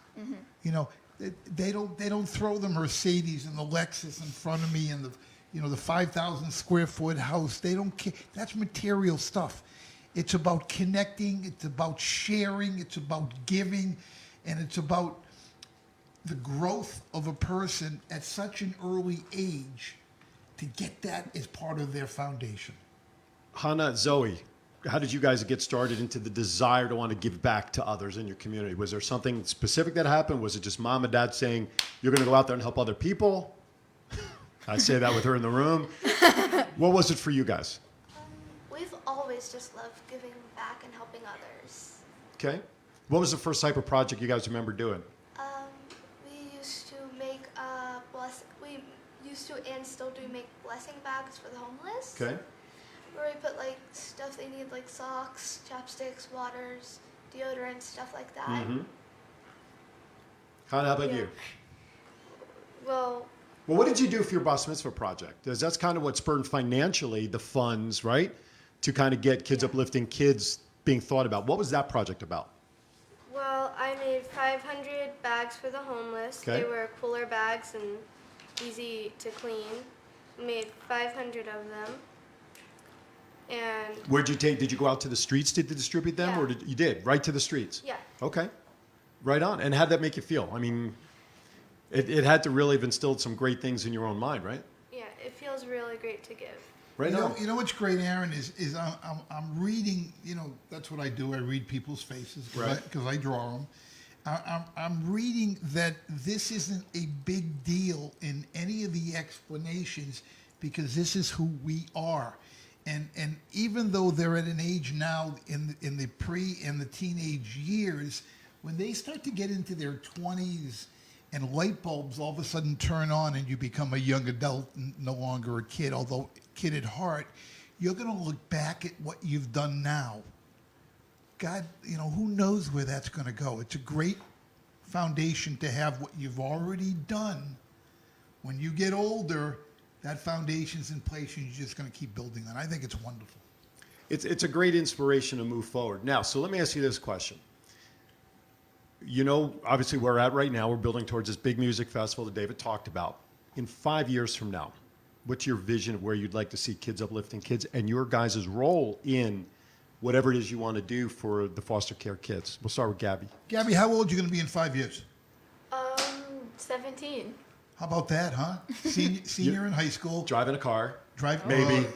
Speaker 2: You know, they don't throw the Mercedes and the Lexus in front of me and the 5,000 square foot house. They don't care. That's material stuff. It's about connecting. It's about sharing. It's about giving, and it's about the growth of a person at such an early age to get that as part of their foundation.
Speaker 1: Hannah, Zoe, how did you guys get started into the desire to want to give back to others in your community? Was there something specific that happened? Was it just mom and dad saying, you're going to go out there and help other people? I say that with her in the room. What was it for you guys?
Speaker 5: We've always just loved giving back and helping others.
Speaker 1: Okay. What was the first type of project you guys remember doing?
Speaker 5: We used to make we used to and still do make blessing bags for the homeless.
Speaker 1: Okay.
Speaker 5: Where we put like stuff they need, like socks, chopsticks, waters, deodorant, stuff like that.
Speaker 1: Mm-hmm. Hannah, how about
Speaker 6: Yeah.
Speaker 1: you?
Speaker 6: Well,
Speaker 1: Well, what did you do for your Bar Mitzvah project? Because that's kind of what spurred financially the funds, right? To kind of get Kidz Uplifting Kidz being thought about. What was that project about?
Speaker 6: well, I made 500 bags for the homeless.
Speaker 1: Okay.
Speaker 6: They were cooler bags and easy to clean. Made 500 of them. And
Speaker 1: Where'd you take? Did you go out to the streets to distribute them,
Speaker 6: Yeah.
Speaker 1: or you did right to the streets?
Speaker 6: yeah,
Speaker 1: Okay, right on. And how'd that make you feel? I mean, it had to really have instilled some great things in your own mind, right?
Speaker 6: yeah, it feels really great to give.
Speaker 1: Right on.
Speaker 2: You know what's great, Aaron, is I'm reading. You know, that's what I do. I read people's faces
Speaker 1: Right.
Speaker 2: because I draw them. I'm reading that this isn't a big deal in any of the explanations because this is who we are. And even though they're at an age now in the pre and the teenage years, when they start to get into their 20s and light bulbs all of a sudden turn on and you become a young adult, no longer a kid, although kid at heart, you're going to look back at what you've done now. God, you know, who knows where that's going to go? It's a great foundation to have what you've already done. When you get older, that foundation's in place and you're just going to keep building on. I think it's wonderful.
Speaker 1: It's a great inspiration to move forward. Now, so let me ask you this question. You know, obviously where we're at right now, we're building towards this big music festival that David talked about. In 5 years from now, what's your vision of where you'd like to see Kidz Uplifting Kidz and your guys' role in whatever it is you want to do for the foster care kids? We'll start with Gabby.
Speaker 2: Gabby, how old are you going to be in 5 years?
Speaker 5: 17.
Speaker 2: How about that, huh? Senior in high school.
Speaker 1: Driving a car.
Speaker 2: Drive
Speaker 1: Maybe.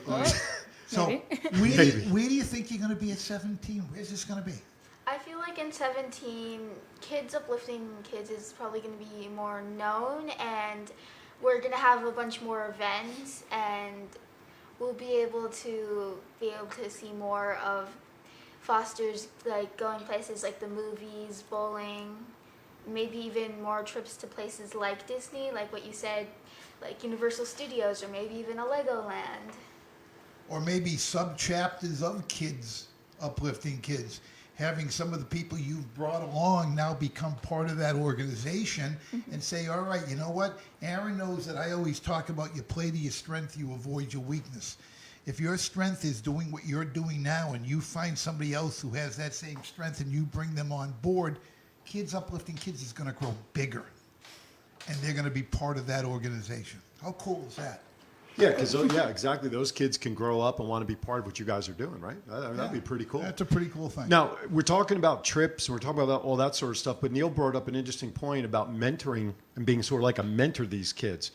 Speaker 2: So
Speaker 4: Maybe.
Speaker 2: where
Speaker 1: Maybe.
Speaker 2: do you think you're going to be at 17? Where's this going to be?
Speaker 5: I feel like in 17, Kidz Uplifting Kidz is probably going to be more known, and we're going to have a bunch more events, and we'll be able to see more of Foster's, like going places like the movies, bowling, maybe even more trips to places like Disney, like what you said, like Universal Studios, or maybe even a Legoland.
Speaker 2: Or maybe sub-chapters of Kidz Uplifting Kidz. Having some of the people you've brought along now become part of that organization and say, all right, you know what? Aaron knows that I always talk about you play to your strength, you avoid your weakness. If your strength is doing what you're doing now and you find somebody else who has that same strength and you bring them on board, Kidz Uplifting Kidz is going to grow bigger. And they're going to be part of that organization. How cool is that?
Speaker 1: Yeah, because exactly. Those kids can grow up and want to be part of what you guys are doing, right? That'd be pretty cool.
Speaker 2: That's a pretty cool thing.
Speaker 1: Now, we're talking about trips, we're talking about all that sort of stuff, but Neil brought up an interesting point about mentoring and being sort of like a mentor to these kids.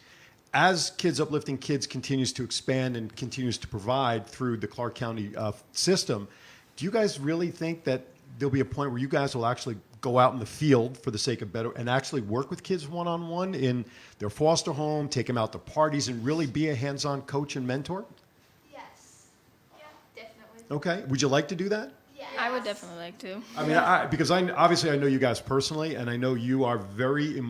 Speaker 1: As Kidz Uplifting Kidz continues to expand and continues to provide through the Clark County system, do you guys really think that there'll be a point where you guys will actually go out in the field for the sake of better and actually work with kids one-on-one in their foster home, take them out to parties, and really be a hands-on coach and mentor?
Speaker 5: Yes. Yeah, definitely.
Speaker 1: Okay. Would you like to do that?
Speaker 5: Yes.
Speaker 4: I would definitely like to.
Speaker 1: I mean, because obviously I know you guys personally, and I know you are very,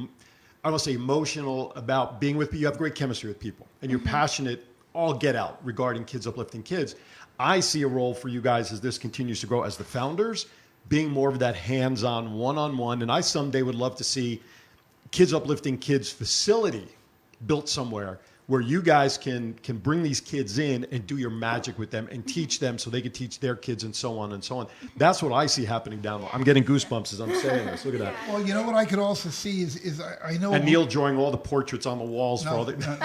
Speaker 1: I don't say emotional about being with people. You have great chemistry with people, and you're passionate, all get out, regarding Kidz Uplifting Kidz. I see a role for you guys as this continues to grow as the founders, being more of that hands-on, one-on-one. And I someday would love to see Kidz Uplifting Kidz facility built somewhere where you guys can bring these kids in and do your magic with them and teach them so they can teach their kids and so on and so on. That's what I see happening down there. I'm getting goosebumps as I'm saying this. Look at that.
Speaker 2: Well, you know what I could also see is I know.
Speaker 1: And Neil drawing all the portraits on the walls for all the.
Speaker 2: No,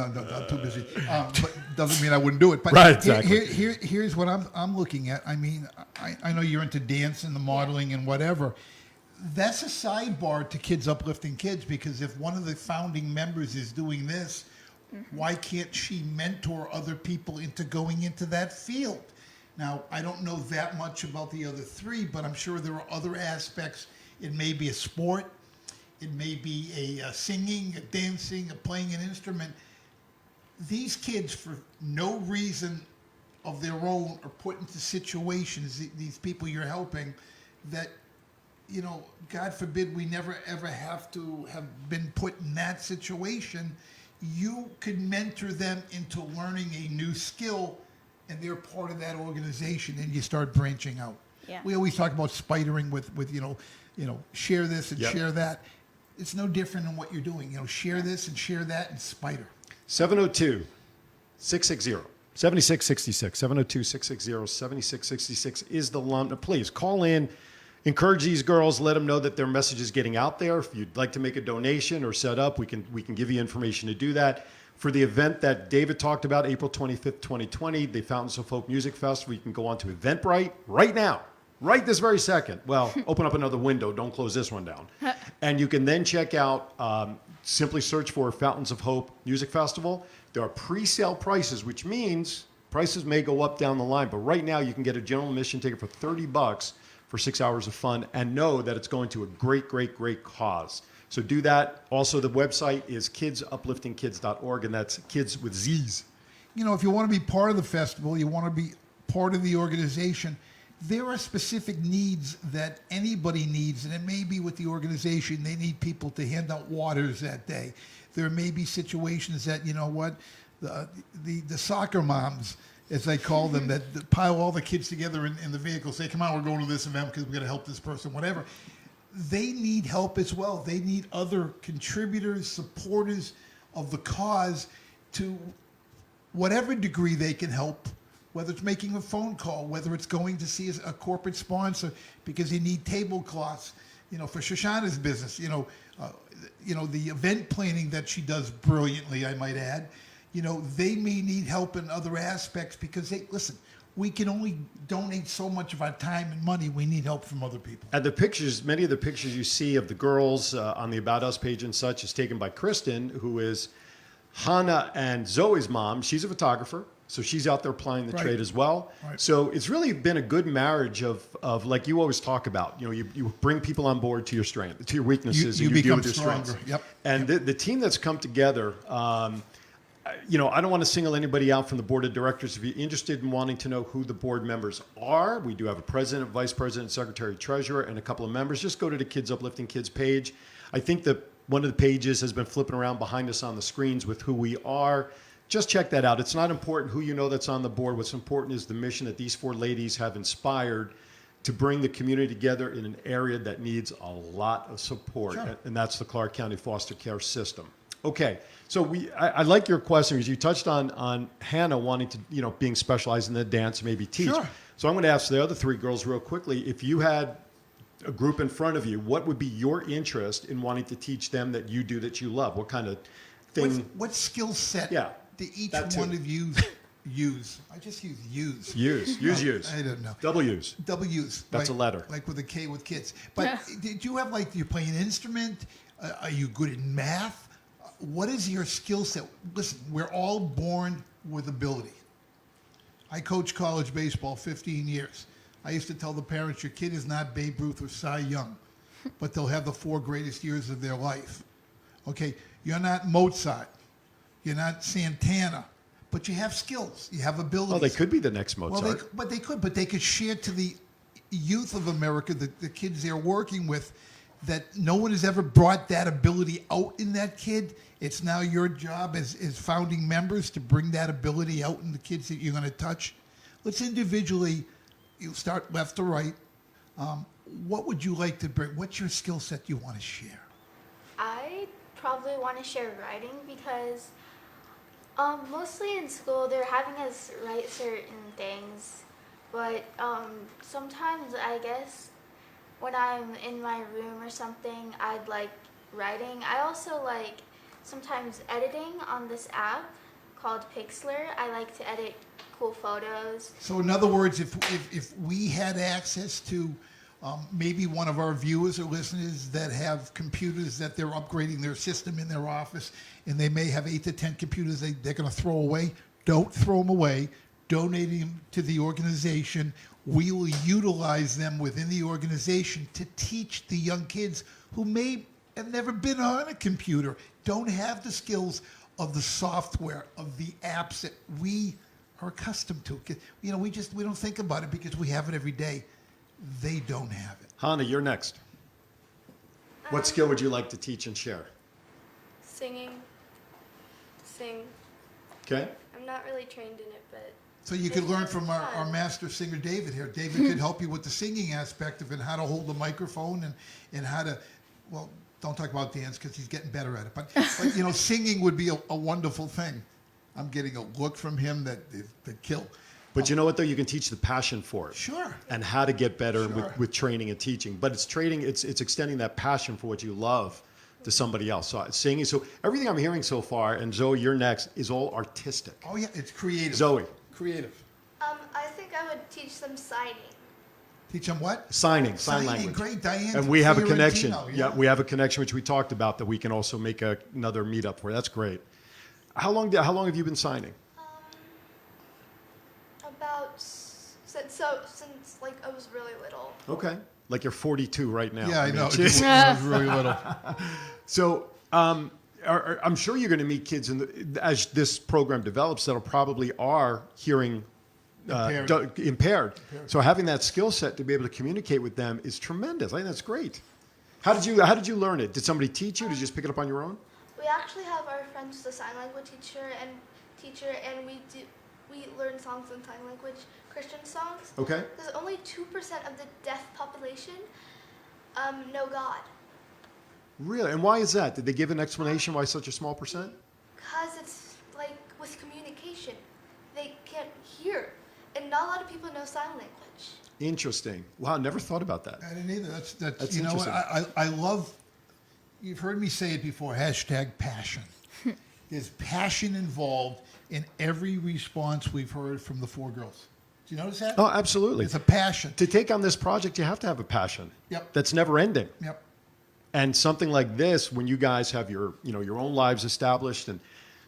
Speaker 2: I'm too busy. But doesn't mean I wouldn't do it. But
Speaker 1: Right, exactly.
Speaker 2: Here's what I'm looking at. I mean, I know you're into dance and the modeling and whatever. That's a sidebar to Kidz Uplifting Kidz, because if one of the founding members is doing this, why can't she mentor other people into going into that field? Now, I don't know that much about the other three, but I'm sure there are other aspects. It may be a sport. It may be a singing, a dancing, a playing an instrument. These kids, for no reason of their own, are put into situations, these people you're helping, that, you know, God forbid we never ever have to have been put in that situation. You could mentor them into learning a new skill, and they're part of that organization, and you start branching out.
Speaker 4: Yeah.
Speaker 2: We always talk about spidering with share this and
Speaker 1: Yep.
Speaker 2: share that. It's no different than what you're doing. You know, share this and share that and spider.
Speaker 1: 702-660-7666. 702-660-7666 is the number. Please call in. Encourage these girls. Let them know that their message is getting out there. If you'd like to make a donation or set up, we can give you information to do that. For the event that David talked about, April 25th, 2020, the Fountains of Hope Music Festival, you can go on to Eventbrite right now, right this very second. Well, open up another window. Don't close this one down. And you can then check out, simply search for Fountains of Hope Music Festival. There are pre-sale prices, which means prices may go up down the line. But right now, you can get a general admission ticket for $30 for 6 hours of fun, and know that it's going to a great, great, great cause. So do that. Also, the website is kidzupliftingkids.org, and that's kids with Z's.
Speaker 2: You know, if you want to be part of the festival, you want to be part of the organization, there are specific needs that anybody needs, and it may be with the organization, they need people to hand out waters that day. There may be situations that, you know what, the soccer moms, as I call them, that pile all the kids together in the vehicle, say, come on, we're going to this event because we're going to help this person, whatever. They need help as well. They need other contributors, supporters of the cause to whatever degree they can help, whether it's making a phone call, whether it's going to see a corporate sponsor because you need tablecloths, you know, for Shoshana's business, the event planning that she does brilliantly, I might add. You know, they may need help in other aspects because we can only donate so much of our time and money. We need help from other people.
Speaker 1: And the pictures, many of the pictures you see of the girls on the About Us page and such is taken by Kristen, who is Hannah and Zoe's mom. She's a photographer. So she's out there applying the
Speaker 2: Right.
Speaker 1: trade as well.
Speaker 2: Right.
Speaker 1: So it's really been a good marriage of like you always talk about, you bring people on board to your strength, to your weaknesses,
Speaker 2: You
Speaker 1: and you deal
Speaker 2: become
Speaker 1: with your
Speaker 2: stronger.
Speaker 1: strengths.
Speaker 2: Yep.
Speaker 1: And the team that's come together, I don't want to single anybody out from the board of directors. If you're interested in wanting to know who the board members are, we do have a president, vice president, secretary, treasurer, and a couple of members. Just go to the Kidz Uplifting Kidz page. I think that one of the pages has been flipping around behind us on the screens with who we are. Just check that out. It's not important who you know that's on the board. What's important is the mission that these four ladies have inspired to bring the community together in an area that needs a lot of support,
Speaker 2: Sure.
Speaker 1: and that's the Clark County foster care system. Okay, so I like your question because you touched on Hannah wanting to, being specialized in the dance, maybe teach.
Speaker 2: Sure.
Speaker 1: So I'm going to ask the other three girls real quickly, if you had a group in front of you, what would be your interest in wanting to teach them that you do that you love? What kind of thing?
Speaker 2: What skill set
Speaker 1: Yeah,
Speaker 2: do each
Speaker 1: that too.
Speaker 2: one of you use? I just use use.
Speaker 1: Use.
Speaker 2: I don't know.
Speaker 1: Double use.
Speaker 2: Double use.
Speaker 1: That's a letter.
Speaker 2: Like with a K with kids. But
Speaker 4: Yeah.
Speaker 2: did you have do you play an instrument? Are you good at math? What is your skill set? Listen, we're all born with ability. I coached college baseball 15 years. I used to tell the parents, your kid is not Babe Ruth or Cy Young, but they'll have the 4 greatest years of their life. Okay, you're not Mozart. You're not Santana, but you have skills. You have abilities.
Speaker 1: Oh, they could be the next Mozart.
Speaker 2: Well, they could share to the youth of America, the kids they're working with, that no one has ever brought that ability out in that kid. It's now your job as founding members to bring that ability out in the kids that you're going to touch. Let's individually, you start left to right. What would you like to bring? What's your skill set you want to share?
Speaker 5: I probably want to share writing because mostly in school they're having us write certain things, but sometimes I guess when I'm in my room or something, I'd like writing. I also like sometimes editing on this app called Pixlr. I like to edit cool photos.
Speaker 2: So in other words, if we had access to maybe one of our viewers or listeners that have computers that they're upgrading their system in their office, and they may have 8 to 10 computers they're going to throw away, don't throw them away. Donate them to the organization. We will utilize them within the organization to teach the young kids who may have never been on a computer, don't have the skills of the software, of the apps that we are accustomed to. We don't think about it because we have it every day. They don't have it.
Speaker 1: Hannah, you're next. What skill would you like to teach and share?
Speaker 6: Singing. Sing.
Speaker 1: Okay.
Speaker 6: I'm not really trained in it, but
Speaker 2: So you could learn from our master singer, David, here. David could help you with the singing aspect of it, how to hold the microphone and how to, well, don't talk about dance because he's getting better at it. But singing would be a wonderful thing. I'm getting a look from him that kill.
Speaker 1: But you know what, though? You can teach the passion for it.
Speaker 2: Sure.
Speaker 1: And how to get better
Speaker 2: Sure.
Speaker 1: with training and teaching. But it's training, it's extending that passion for what you love to somebody else. So singing. So everything I'm hearing so far, and Zoe, you're next, is all artistic.
Speaker 2: Oh, yeah, it's creative.
Speaker 1: Zoe.
Speaker 2: Creative.
Speaker 6: I think I would teach them signing.
Speaker 2: Teach them what?
Speaker 1: Sign language.
Speaker 2: Great, Diane.
Speaker 1: And we have a
Speaker 2: Fiorentino,
Speaker 1: connection. Yeah, we have a connection, which we talked about, that we can also make another meetup for. That's great. How long have you been signing?
Speaker 6: Since like I was really little.
Speaker 1: Okay. Like you're 42 right now.
Speaker 2: Yeah, I know.
Speaker 1: jeez.
Speaker 2: It was really little.
Speaker 1: So I'm sure you're going to meet kids as this program develops that'll probably are hearing impaired. So having that skill set to be able to communicate with them is tremendous. I think that's great. How did you learn it? Did somebody teach you? Did you just pick it up on your own?
Speaker 6: We actually have our friends, the sign language teacher, and we learn songs in sign language, Christian songs.
Speaker 1: Okay.
Speaker 6: Because only 2% of the deaf population know God.
Speaker 1: Really? And why is that? Did they give an explanation why such a small percent?
Speaker 6: Because it's like with communication, they can't hear, and not a lot of people know sign language.
Speaker 1: Interesting. Wow, never thought about that.
Speaker 2: I didn't either. That's
Speaker 1: interesting.
Speaker 2: I love, you've heard me say it before, #passion. There's passion involved in every response we've heard from the 4 girls. Do you notice that?
Speaker 1: Oh, absolutely.
Speaker 2: It's a passion.
Speaker 1: To take on this project, you have to have a passion.
Speaker 2: Yep.
Speaker 1: That's never ending.
Speaker 2: Yep.
Speaker 1: And something like this, when you guys have your own lives established and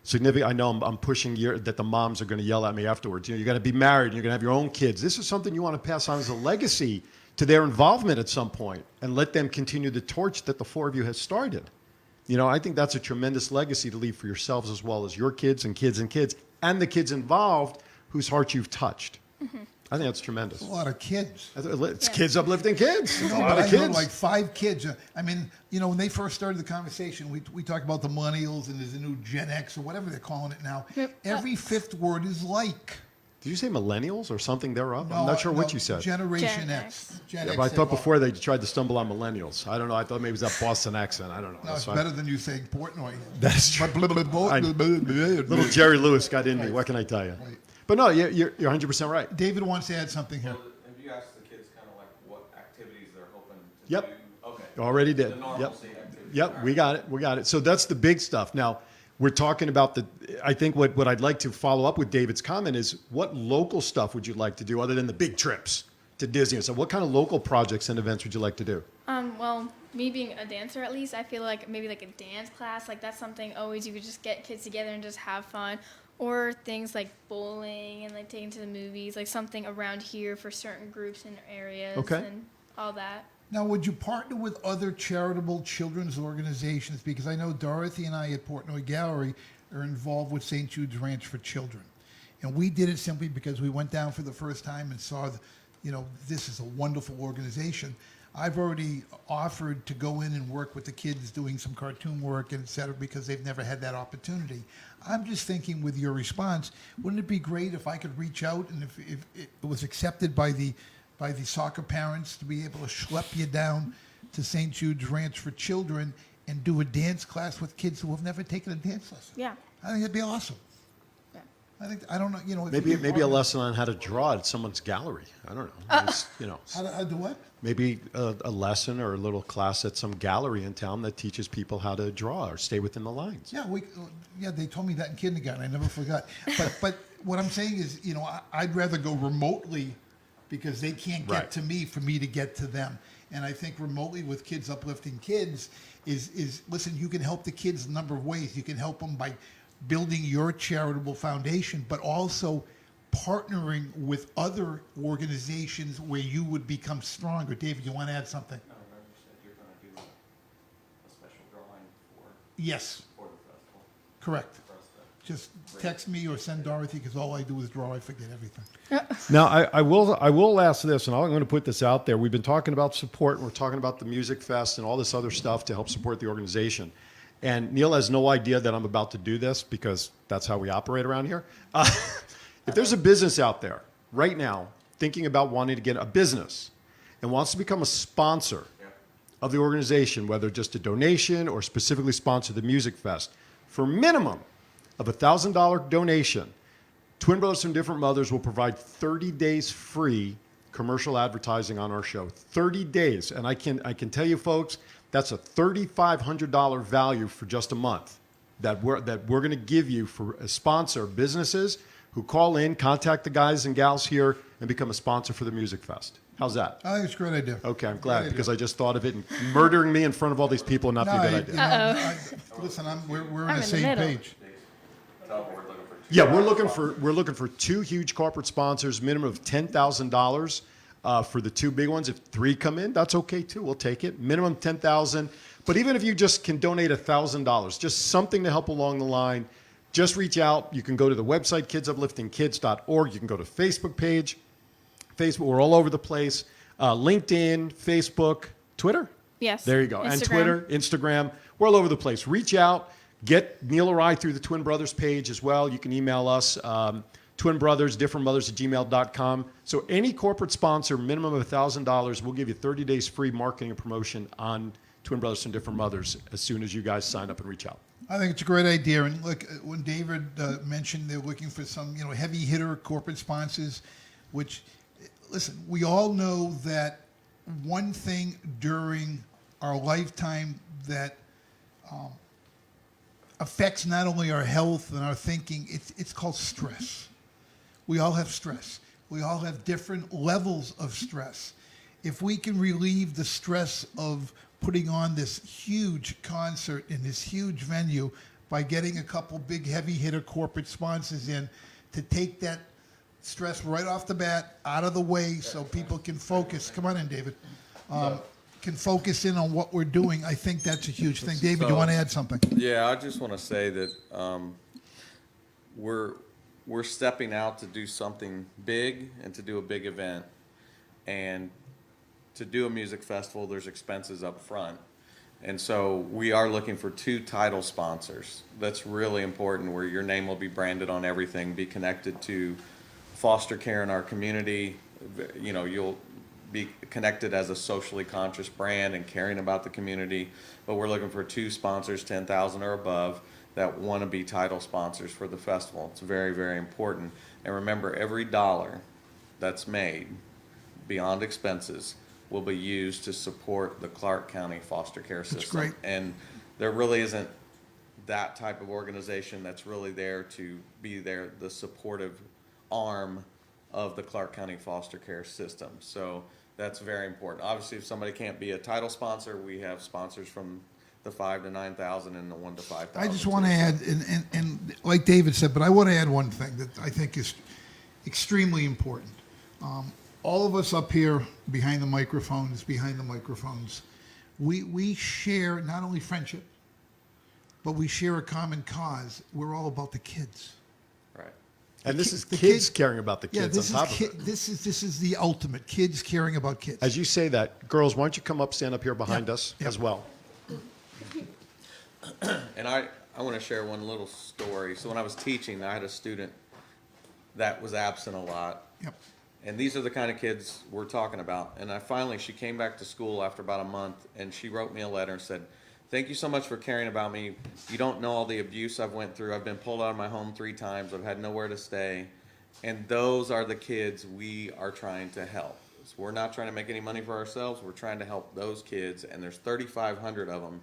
Speaker 1: significant. I know I'm pushing that the moms are going to yell at me afterwards. You know, you're going to be married and you're going to have your own kids. This is something you want to pass on as a legacy to their involvement at some point and let them continue the torch that the four of you has started. You know, I think that's a tremendous legacy to leave for yourselves as well as your kids and kids and kids and the kids involved whose hearts you've touched. I think that's tremendous.
Speaker 2: A lot of kids.
Speaker 1: It's Kidz Uplifting Kidz.
Speaker 2: You know,
Speaker 1: A lot
Speaker 2: but
Speaker 1: of
Speaker 2: I
Speaker 1: kids.
Speaker 2: know like 5 kids. I mean, you know, when they first started the conversation, we talked about the millennials and there's a new Gen X or whatever they're calling it now.
Speaker 4: Yep.
Speaker 2: Every 5th word is like.
Speaker 1: Did you say millennials or something thereof?
Speaker 2: No,
Speaker 1: I'm not sure
Speaker 2: no,
Speaker 1: what you said.
Speaker 2: Generation
Speaker 4: Gen
Speaker 2: X.
Speaker 4: X.
Speaker 2: Gen
Speaker 1: Yeah,
Speaker 2: X
Speaker 1: but I
Speaker 2: said,
Speaker 1: thought
Speaker 2: well,
Speaker 1: before they tried to stumble on millennials. I don't know. I thought maybe it was that Boston accent. I don't know.
Speaker 2: No,
Speaker 1: That's
Speaker 2: it's
Speaker 1: fine.
Speaker 2: better than you saying Portnoy.
Speaker 1: That's true.
Speaker 2: I
Speaker 1: Little Jerry Lewis got in me. What can I tell you?
Speaker 2: Right.
Speaker 1: But no, you're 100% right.
Speaker 2: David wants to add something here.
Speaker 3: Have you asked the kids kind of like what activities they're hoping to
Speaker 1: Yep.
Speaker 3: do? Okay.
Speaker 1: Already did.
Speaker 3: The normalcy activities.
Speaker 1: Yep, we got it. We got it. So that's the big stuff. Now, we're talking about I think what I'd like to follow up with David's comment is what local stuff would you like to do other than the big trips to Disney? So what kind of local projects and events would you like to do?
Speaker 4: Well, me being a dancer at least, I feel like maybe like a dance class, like that's something always you could just get kids together and just have fun. Or things like bowling and like taking to the movies, like something around here for certain groups and areas
Speaker 1: Okay.
Speaker 4: and all that.
Speaker 2: Now, would you partner with other charitable children's organizations? Because I know Dorothy and I at Portnoy Gallery are involved with St. Jude's Ranch for Children. And we did it simply because we went down for the first time and saw, this is a wonderful organization. I've already offered to go in and work with the kids doing some cartoon work and et cetera because they've never had that opportunity. I'm just thinking with your response, wouldn't it be great if I could reach out and if it was accepted by the soccer parents to be able to schlep you down to St. Jude's Ranch for Children and do a dance class with kids who have never taken a dance lesson?
Speaker 4: Yeah.
Speaker 2: I think it'd be awesome.
Speaker 4: Yeah.
Speaker 2: I don't know, if
Speaker 1: Maybe
Speaker 2: you-
Speaker 1: a lesson on how to draw at someone's gallery. I don't know. It's,
Speaker 2: How to do what?
Speaker 1: maybe a lesson or a little class at some gallery in town that teaches people how to draw or stay within the lines.
Speaker 2: Yeah, they told me that in kindergarten. I never forgot. But what I'm saying is, I'd rather go remotely because they can't get
Speaker 1: Right.
Speaker 2: to me for me to get to them. And I think remotely with Kidz Uplifting Kidz is listen, you can help the kids a number of ways. You can help them by building your charitable foundation, but also partnering with other organizations where you would become stronger. David, you want to add something?
Speaker 3: No, remember you said you're going to do a special drawing
Speaker 2: Yes,
Speaker 3: for the festival.
Speaker 2: correct.
Speaker 3: For us to
Speaker 2: Just text me or send Dorothy because all I do is draw. I forget everything.
Speaker 1: Now, I will ask this, and I'm going to put this out there. We've been talking about support, and we're talking about the Music Fest and all this other stuff to help support the organization. And Neil has no idea that I'm about to do this because that's how we operate around here. If there's a business out there right now thinking about wanting to get a business and wants to become a sponsor of the organization, whether just a donation or specifically sponsor the Music Fest, for a minimum of $1,000 donation, Twin Brothers from Different Mothers will provide 30 days free commercial advertising on our show. 30 days. And I can tell you folks, that's a $3,500 value for just a month that we're going to give you for a sponsor businesses who call in, contact the guys and gals here, and become a sponsor for the Music Fest. How's that?
Speaker 2: I think it's a great idea.
Speaker 1: Okay, I'm
Speaker 2: Great
Speaker 1: glad
Speaker 2: idea.
Speaker 1: because I just thought of it and murdering me in front of all these people would not be a good idea.
Speaker 2: Listen, we're on
Speaker 4: I'm
Speaker 2: the
Speaker 4: in the
Speaker 2: same
Speaker 4: middle.
Speaker 2: page.
Speaker 3: tell them we're looking for two.
Speaker 1: Yeah, we're looking for 2 huge corporate sponsors, minimum of $10,000 for the 2 big ones. If 3 come in, that's okay too. We'll take it. Minimum $10,000. But even if you just can donate $1,000, just something to help along the line, just reach out. You can go to the website kidsupliftingkids.org. You can go to Facebook page. Facebook, we're all over the place. LinkedIn, Facebook, Twitter.
Speaker 4: Yes.
Speaker 1: There you go. And
Speaker 4: Instagram.
Speaker 1: Twitter, Instagram. We're all over the place. Reach out. Get Neil or I through the Twin Brothers page as well. You can email us, twinbrothers.differentmothers@gmail.com. So any corporate sponsor, minimum of $1,000, we'll give you 30 days free marketing and promotion on Twin Brothers and Different Mothers as soon as you guys sign up and reach out.
Speaker 2: I think it's a great idea. And look, when David mentioned they're looking for some, heavy hitter corporate sponsors, which, listen, we all know that one thing during our lifetime that affects not only our health and our thinking, it's called stress. We all have stress. We all have different levels of stress. If we can relieve the stress of putting on this huge concert in this huge venue by getting a couple big heavy hitter corporate sponsors in to take that stress right off the bat out of the way so people can focus. Come on in, David. Can focus in on what we're doing. I think that's a huge thing. David, you want to add something?
Speaker 3: Yeah, I just want to say that we're stepping out to do something big and to do a big event. And to do a music festival, there's expenses up front. And so we are looking for 2 title sponsors. That's really important, where your name will be branded on everything, be connected to foster care in our community. You know, you'll be connected as a socially conscious brand and caring about the community. But we're looking for 2 sponsors, 10,000 or above, that want to be title sponsors for the festival. It's very, very important. And remember, every dollar that's made beyond expenses will be used to support the Clark County foster care system.
Speaker 2: That's great.
Speaker 3: And there really isn't that type of organization that's really there to be there, the supportive arm of the Clark County foster care system. So that's very important. Obviously, if somebody can't be a title sponsor, we have sponsors from the 5 to 9,000 and the 1 to 5,000.
Speaker 2: I just want to add, and like David said, but I want to add one thing that I think is extremely important. All of us up here behind the microphones, we share not only friendship, but we share a common cause. We're all about the kids.
Speaker 3: Right.
Speaker 1: And this is
Speaker 2: the
Speaker 1: kids
Speaker 2: kid-
Speaker 1: caring about the
Speaker 2: Yeah,
Speaker 1: kids
Speaker 2: this
Speaker 1: on top
Speaker 2: is
Speaker 1: of it.
Speaker 2: this is the ultimate. Kids caring about kids.
Speaker 1: As you say that, girls, why don't you come up, stand up here behind
Speaker 2: Yeah,
Speaker 1: us
Speaker 2: yeah.
Speaker 1: as well.
Speaker 3: And I want to share one little story. So when I was teaching, I had a student that was absent a lot.
Speaker 2: Yep.
Speaker 3: And these are the kind of kids we're talking about. And she came back to school after about a month, and she wrote me a letter and said, "Thank you so much for caring about me. You don't know all the abuse I've went through. I've been pulled out of my home 3 times. I've had nowhere to stay." And those are the kids we are trying to help. So we're not trying to make any money for ourselves. We're trying to help those kids. And there's 3,500 of them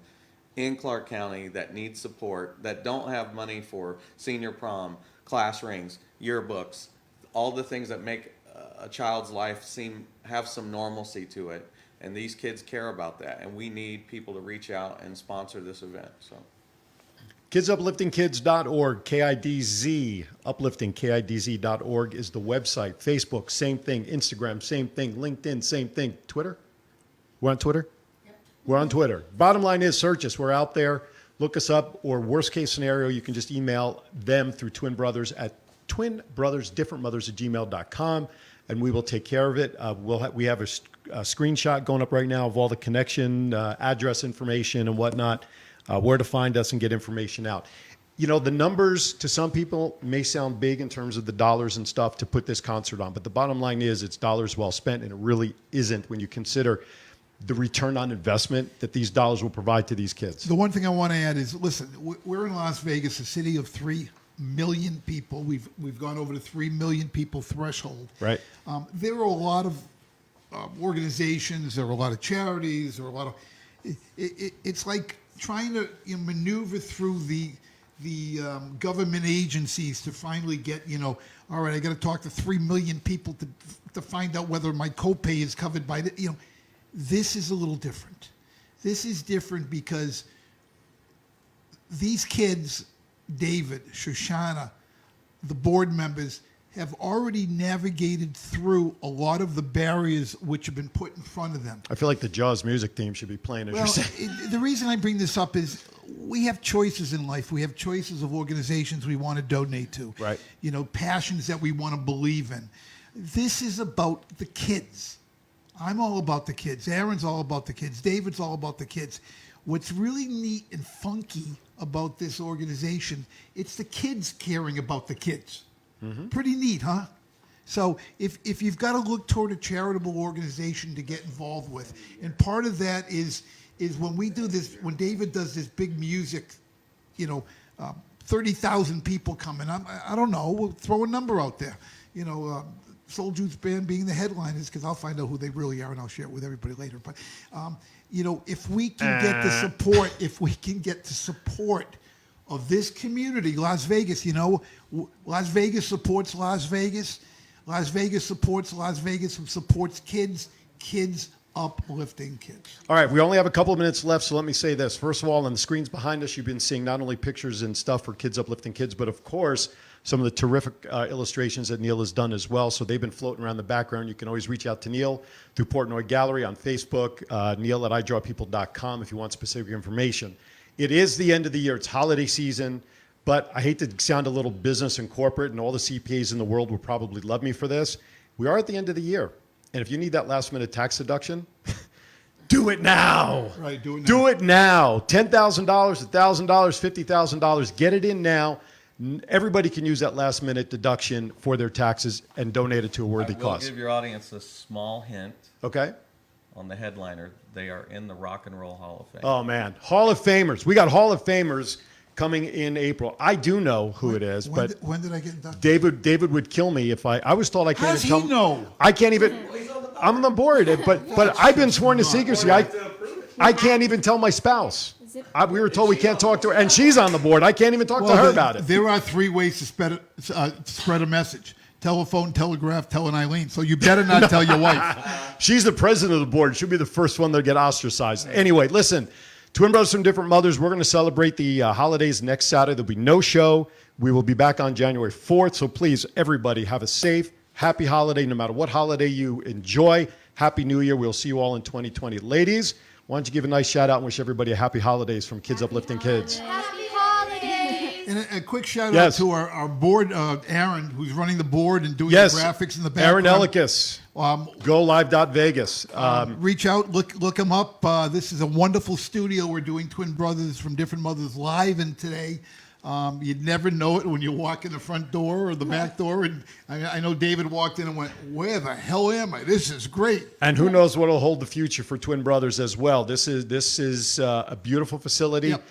Speaker 3: in Clark County that need support, that don't have money for senior prom, class rings, yearbooks, all the things that make a child's life have some normalcy to it. And these kids care about that. And we need people to reach out and sponsor this event. So.
Speaker 1: KidzUpliftingKidz.org, KIDZ, upliftingkidz.org is the website. Facebook, same thing. Instagram, same thing. LinkedIn, same thing. Twitter? We're on Twitter? Yep. We're on Twitter. Bottom line is, search us. We're out there. Look us up. Or worst case scenario, you can just email them through Twin Brothers at twinbrothersdifferentmothers@gmail.com, and we will take care of it. We have a screenshot going up right now of all the connection, address information and whatnot. Where to find us and get information out. You know, the numbers to some people may sound big in terms of the dollars and stuff to put this concert on, but the bottom line is it's dollars well spent, and it really isn't when you consider the return on investment that these dollars will provide to these kids.
Speaker 2: The one thing I want to add is, listen, we're in Las Vegas, a city of 3 million people. We've gone over the 3 million people threshold.
Speaker 1: Right.
Speaker 2: There are a lot of organizations, there are a lot of charities, there are a lot of. It's like trying to maneuver through the government agencies to finally get, all right, I got to talk to 3 million people to find out whether my copay is covered by the, this is a little different. This is different because these kids, David, Shoshana, the board members, have already navigated through a lot of the barriers which have been put in front of them.
Speaker 1: I feel like the Jaws music theme should be playing as you're saying.
Speaker 2: The reason I bring this up is we have choices in life. We have choices of organizations we want to donate to.
Speaker 1: Right.
Speaker 2: Passions that we want to believe in. This is about the kids. I'm all about the kids. Aaron's all about the kids. David's all about the kids. What's really neat and funky about this organization, it's the kids caring about the kids. Mm-hmm. Pretty neat, huh? So if you've got to look toward a charitable organization to get involved with, and part of that is when we do this, when David does this big music, 30,000 people coming. I don't know. We'll throw a number out there. Soul Juice Band being the headliners, because I'll find out who they really are and I'll share it with everybody later. But if we can get the support, of this community, Las Vegas, Las Vegas supports Las Vegas. Las Vegas supports Las Vegas, who supports kids. Kids Uplifting Kidz.
Speaker 1: All right, we only have a couple of minutes left, so let me say this. First of all, on the screens behind us, you've been seeing not only pictures and stuff for Kidz Uplifting Kidz, but of course, some of the terrific illustrations that Neil has done as well. So they've been floating around the background. You can always reach out to Neil through Portnoy Gallery on Facebook, Neil at idrawpeople.com if you want specific information. It is the end of the year. It's holiday season, but I hate to sound a little business and corporate, and all the CPAs in the world will probably love me for this. We are at the end of the year. And if you need that last minute tax deduction, do it now.
Speaker 2: Right, do it now.
Speaker 1: Do it now. $10,000, $1,000, $50,000. Get it in now. Everybody can use that last minute deduction for their taxes and donate it to a worthy
Speaker 3: I will
Speaker 1: cause.
Speaker 3: give your audience a small hint
Speaker 1: Okay?
Speaker 3: on the headliner. They are in the Rock and Roll Hall of Fame.
Speaker 1: Oh, man. Hall of Famers. We got Hall of Famers coming in April. I do know who it is, but
Speaker 2: When did I get inducted?
Speaker 1: David would kill me if I was told I can't
Speaker 2: How does
Speaker 1: even
Speaker 2: he
Speaker 1: tell.
Speaker 2: know?
Speaker 1: I can't even. I'm on the board, but I've been sworn to secrecy. I can't even tell my spouse. We were told we can't talk to her, and she's on the board. I can't even talk to her about it.
Speaker 2: There are 3 ways to spread a message: telephone, telegraph, telling Eileen. So you better not tell your wife.
Speaker 1: She's the president of the board. She'll be the first one to get ostracized. Anyway, listen, twin brothers from different mothers. We're going to celebrate the holidays next Saturday. There'll be no show. We will be back on January 4th. So please, everybody, have a safe, happy holiday, no matter what holiday you enjoy. Happy New Year. We'll see you all in 2020. Ladies, why don't you give a nice shout out and wish everybody a happy holidays from Kidz Uplifting Kidz.
Speaker 5: Happy holidays!
Speaker 2: And a quick shout
Speaker 1: Yes.
Speaker 2: out to our board, Aaron, who's running the board and doing
Speaker 1: Yes,
Speaker 2: the graphics in the
Speaker 1: Aaron
Speaker 2: background.
Speaker 1: Ellicus,
Speaker 2: Um,
Speaker 1: GoLive.Vegas.
Speaker 2: reach out, look him up. This is a wonderful studio. We're doing Twin Brothers from Different Mothers live, and today you'd never know it when you walk in the front door or the back door. And I know David walked in and went, "Where the hell am I? This is great."
Speaker 1: And who knows what will hold the future for Twin Brothers as well. This is a beautiful facility.
Speaker 2: Yep.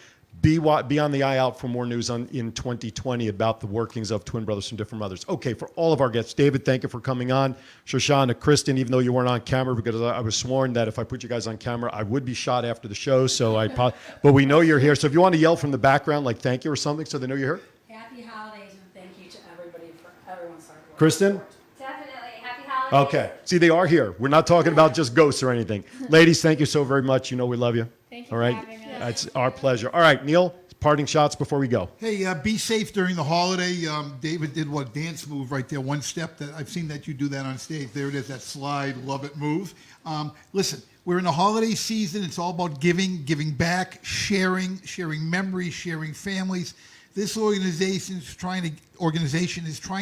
Speaker 1: Be on the eye out for more news in 2020 about the workings of Twin Brothers from Different Mothers. Okay, for all of our guests, David, thank you for coming on. Shoshana, Kristen, even though you weren't on camera, because I was sworn that if I put you guys on camera, I would be shot after the show. But we know you're here. So if you want to yell from the background, like thank you or something, so they know you're here.
Speaker 7: Happy holidays and thank you to everybody for everyone's hard work.
Speaker 1: Kristen?
Speaker 5: Definitely. Happy holidays.
Speaker 1: Okay. See, they are here. We're not talking about just ghosts or anything. Ladies, thank you so very much. You know we love you.
Speaker 4: Thank you
Speaker 1: All
Speaker 4: for
Speaker 1: right.
Speaker 4: having us.
Speaker 1: It's our pleasure. All right, Neil, parting shots before we go.
Speaker 2: Hey, be safe during the holiday. David did what dance move right there, one step. That I've seen that you do that on stage. There it is, that slide, love it move. Listen, we're in the holiday season. It's all about giving back, sharing memories, sharing families. This organization is trying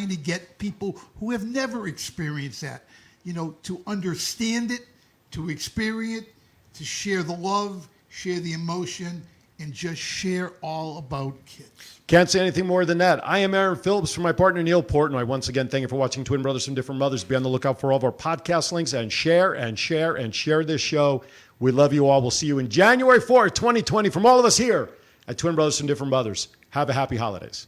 Speaker 2: to get people who have never experienced that, to understand it, to experience it, to share the love, share the emotion, and just share all about kids.
Speaker 1: Can't say anything more than that. I am Aaron Phillips for my partner Neil Portnoy. Once again, thank you for watching Twin Brothers from Different Mothers. Be on the lookout for all of our podcast links and share this show. We love you all. We'll see you in January 4th, 2020 from all of us here at Twin Brothers from Different Mothers. Have a happy holidays.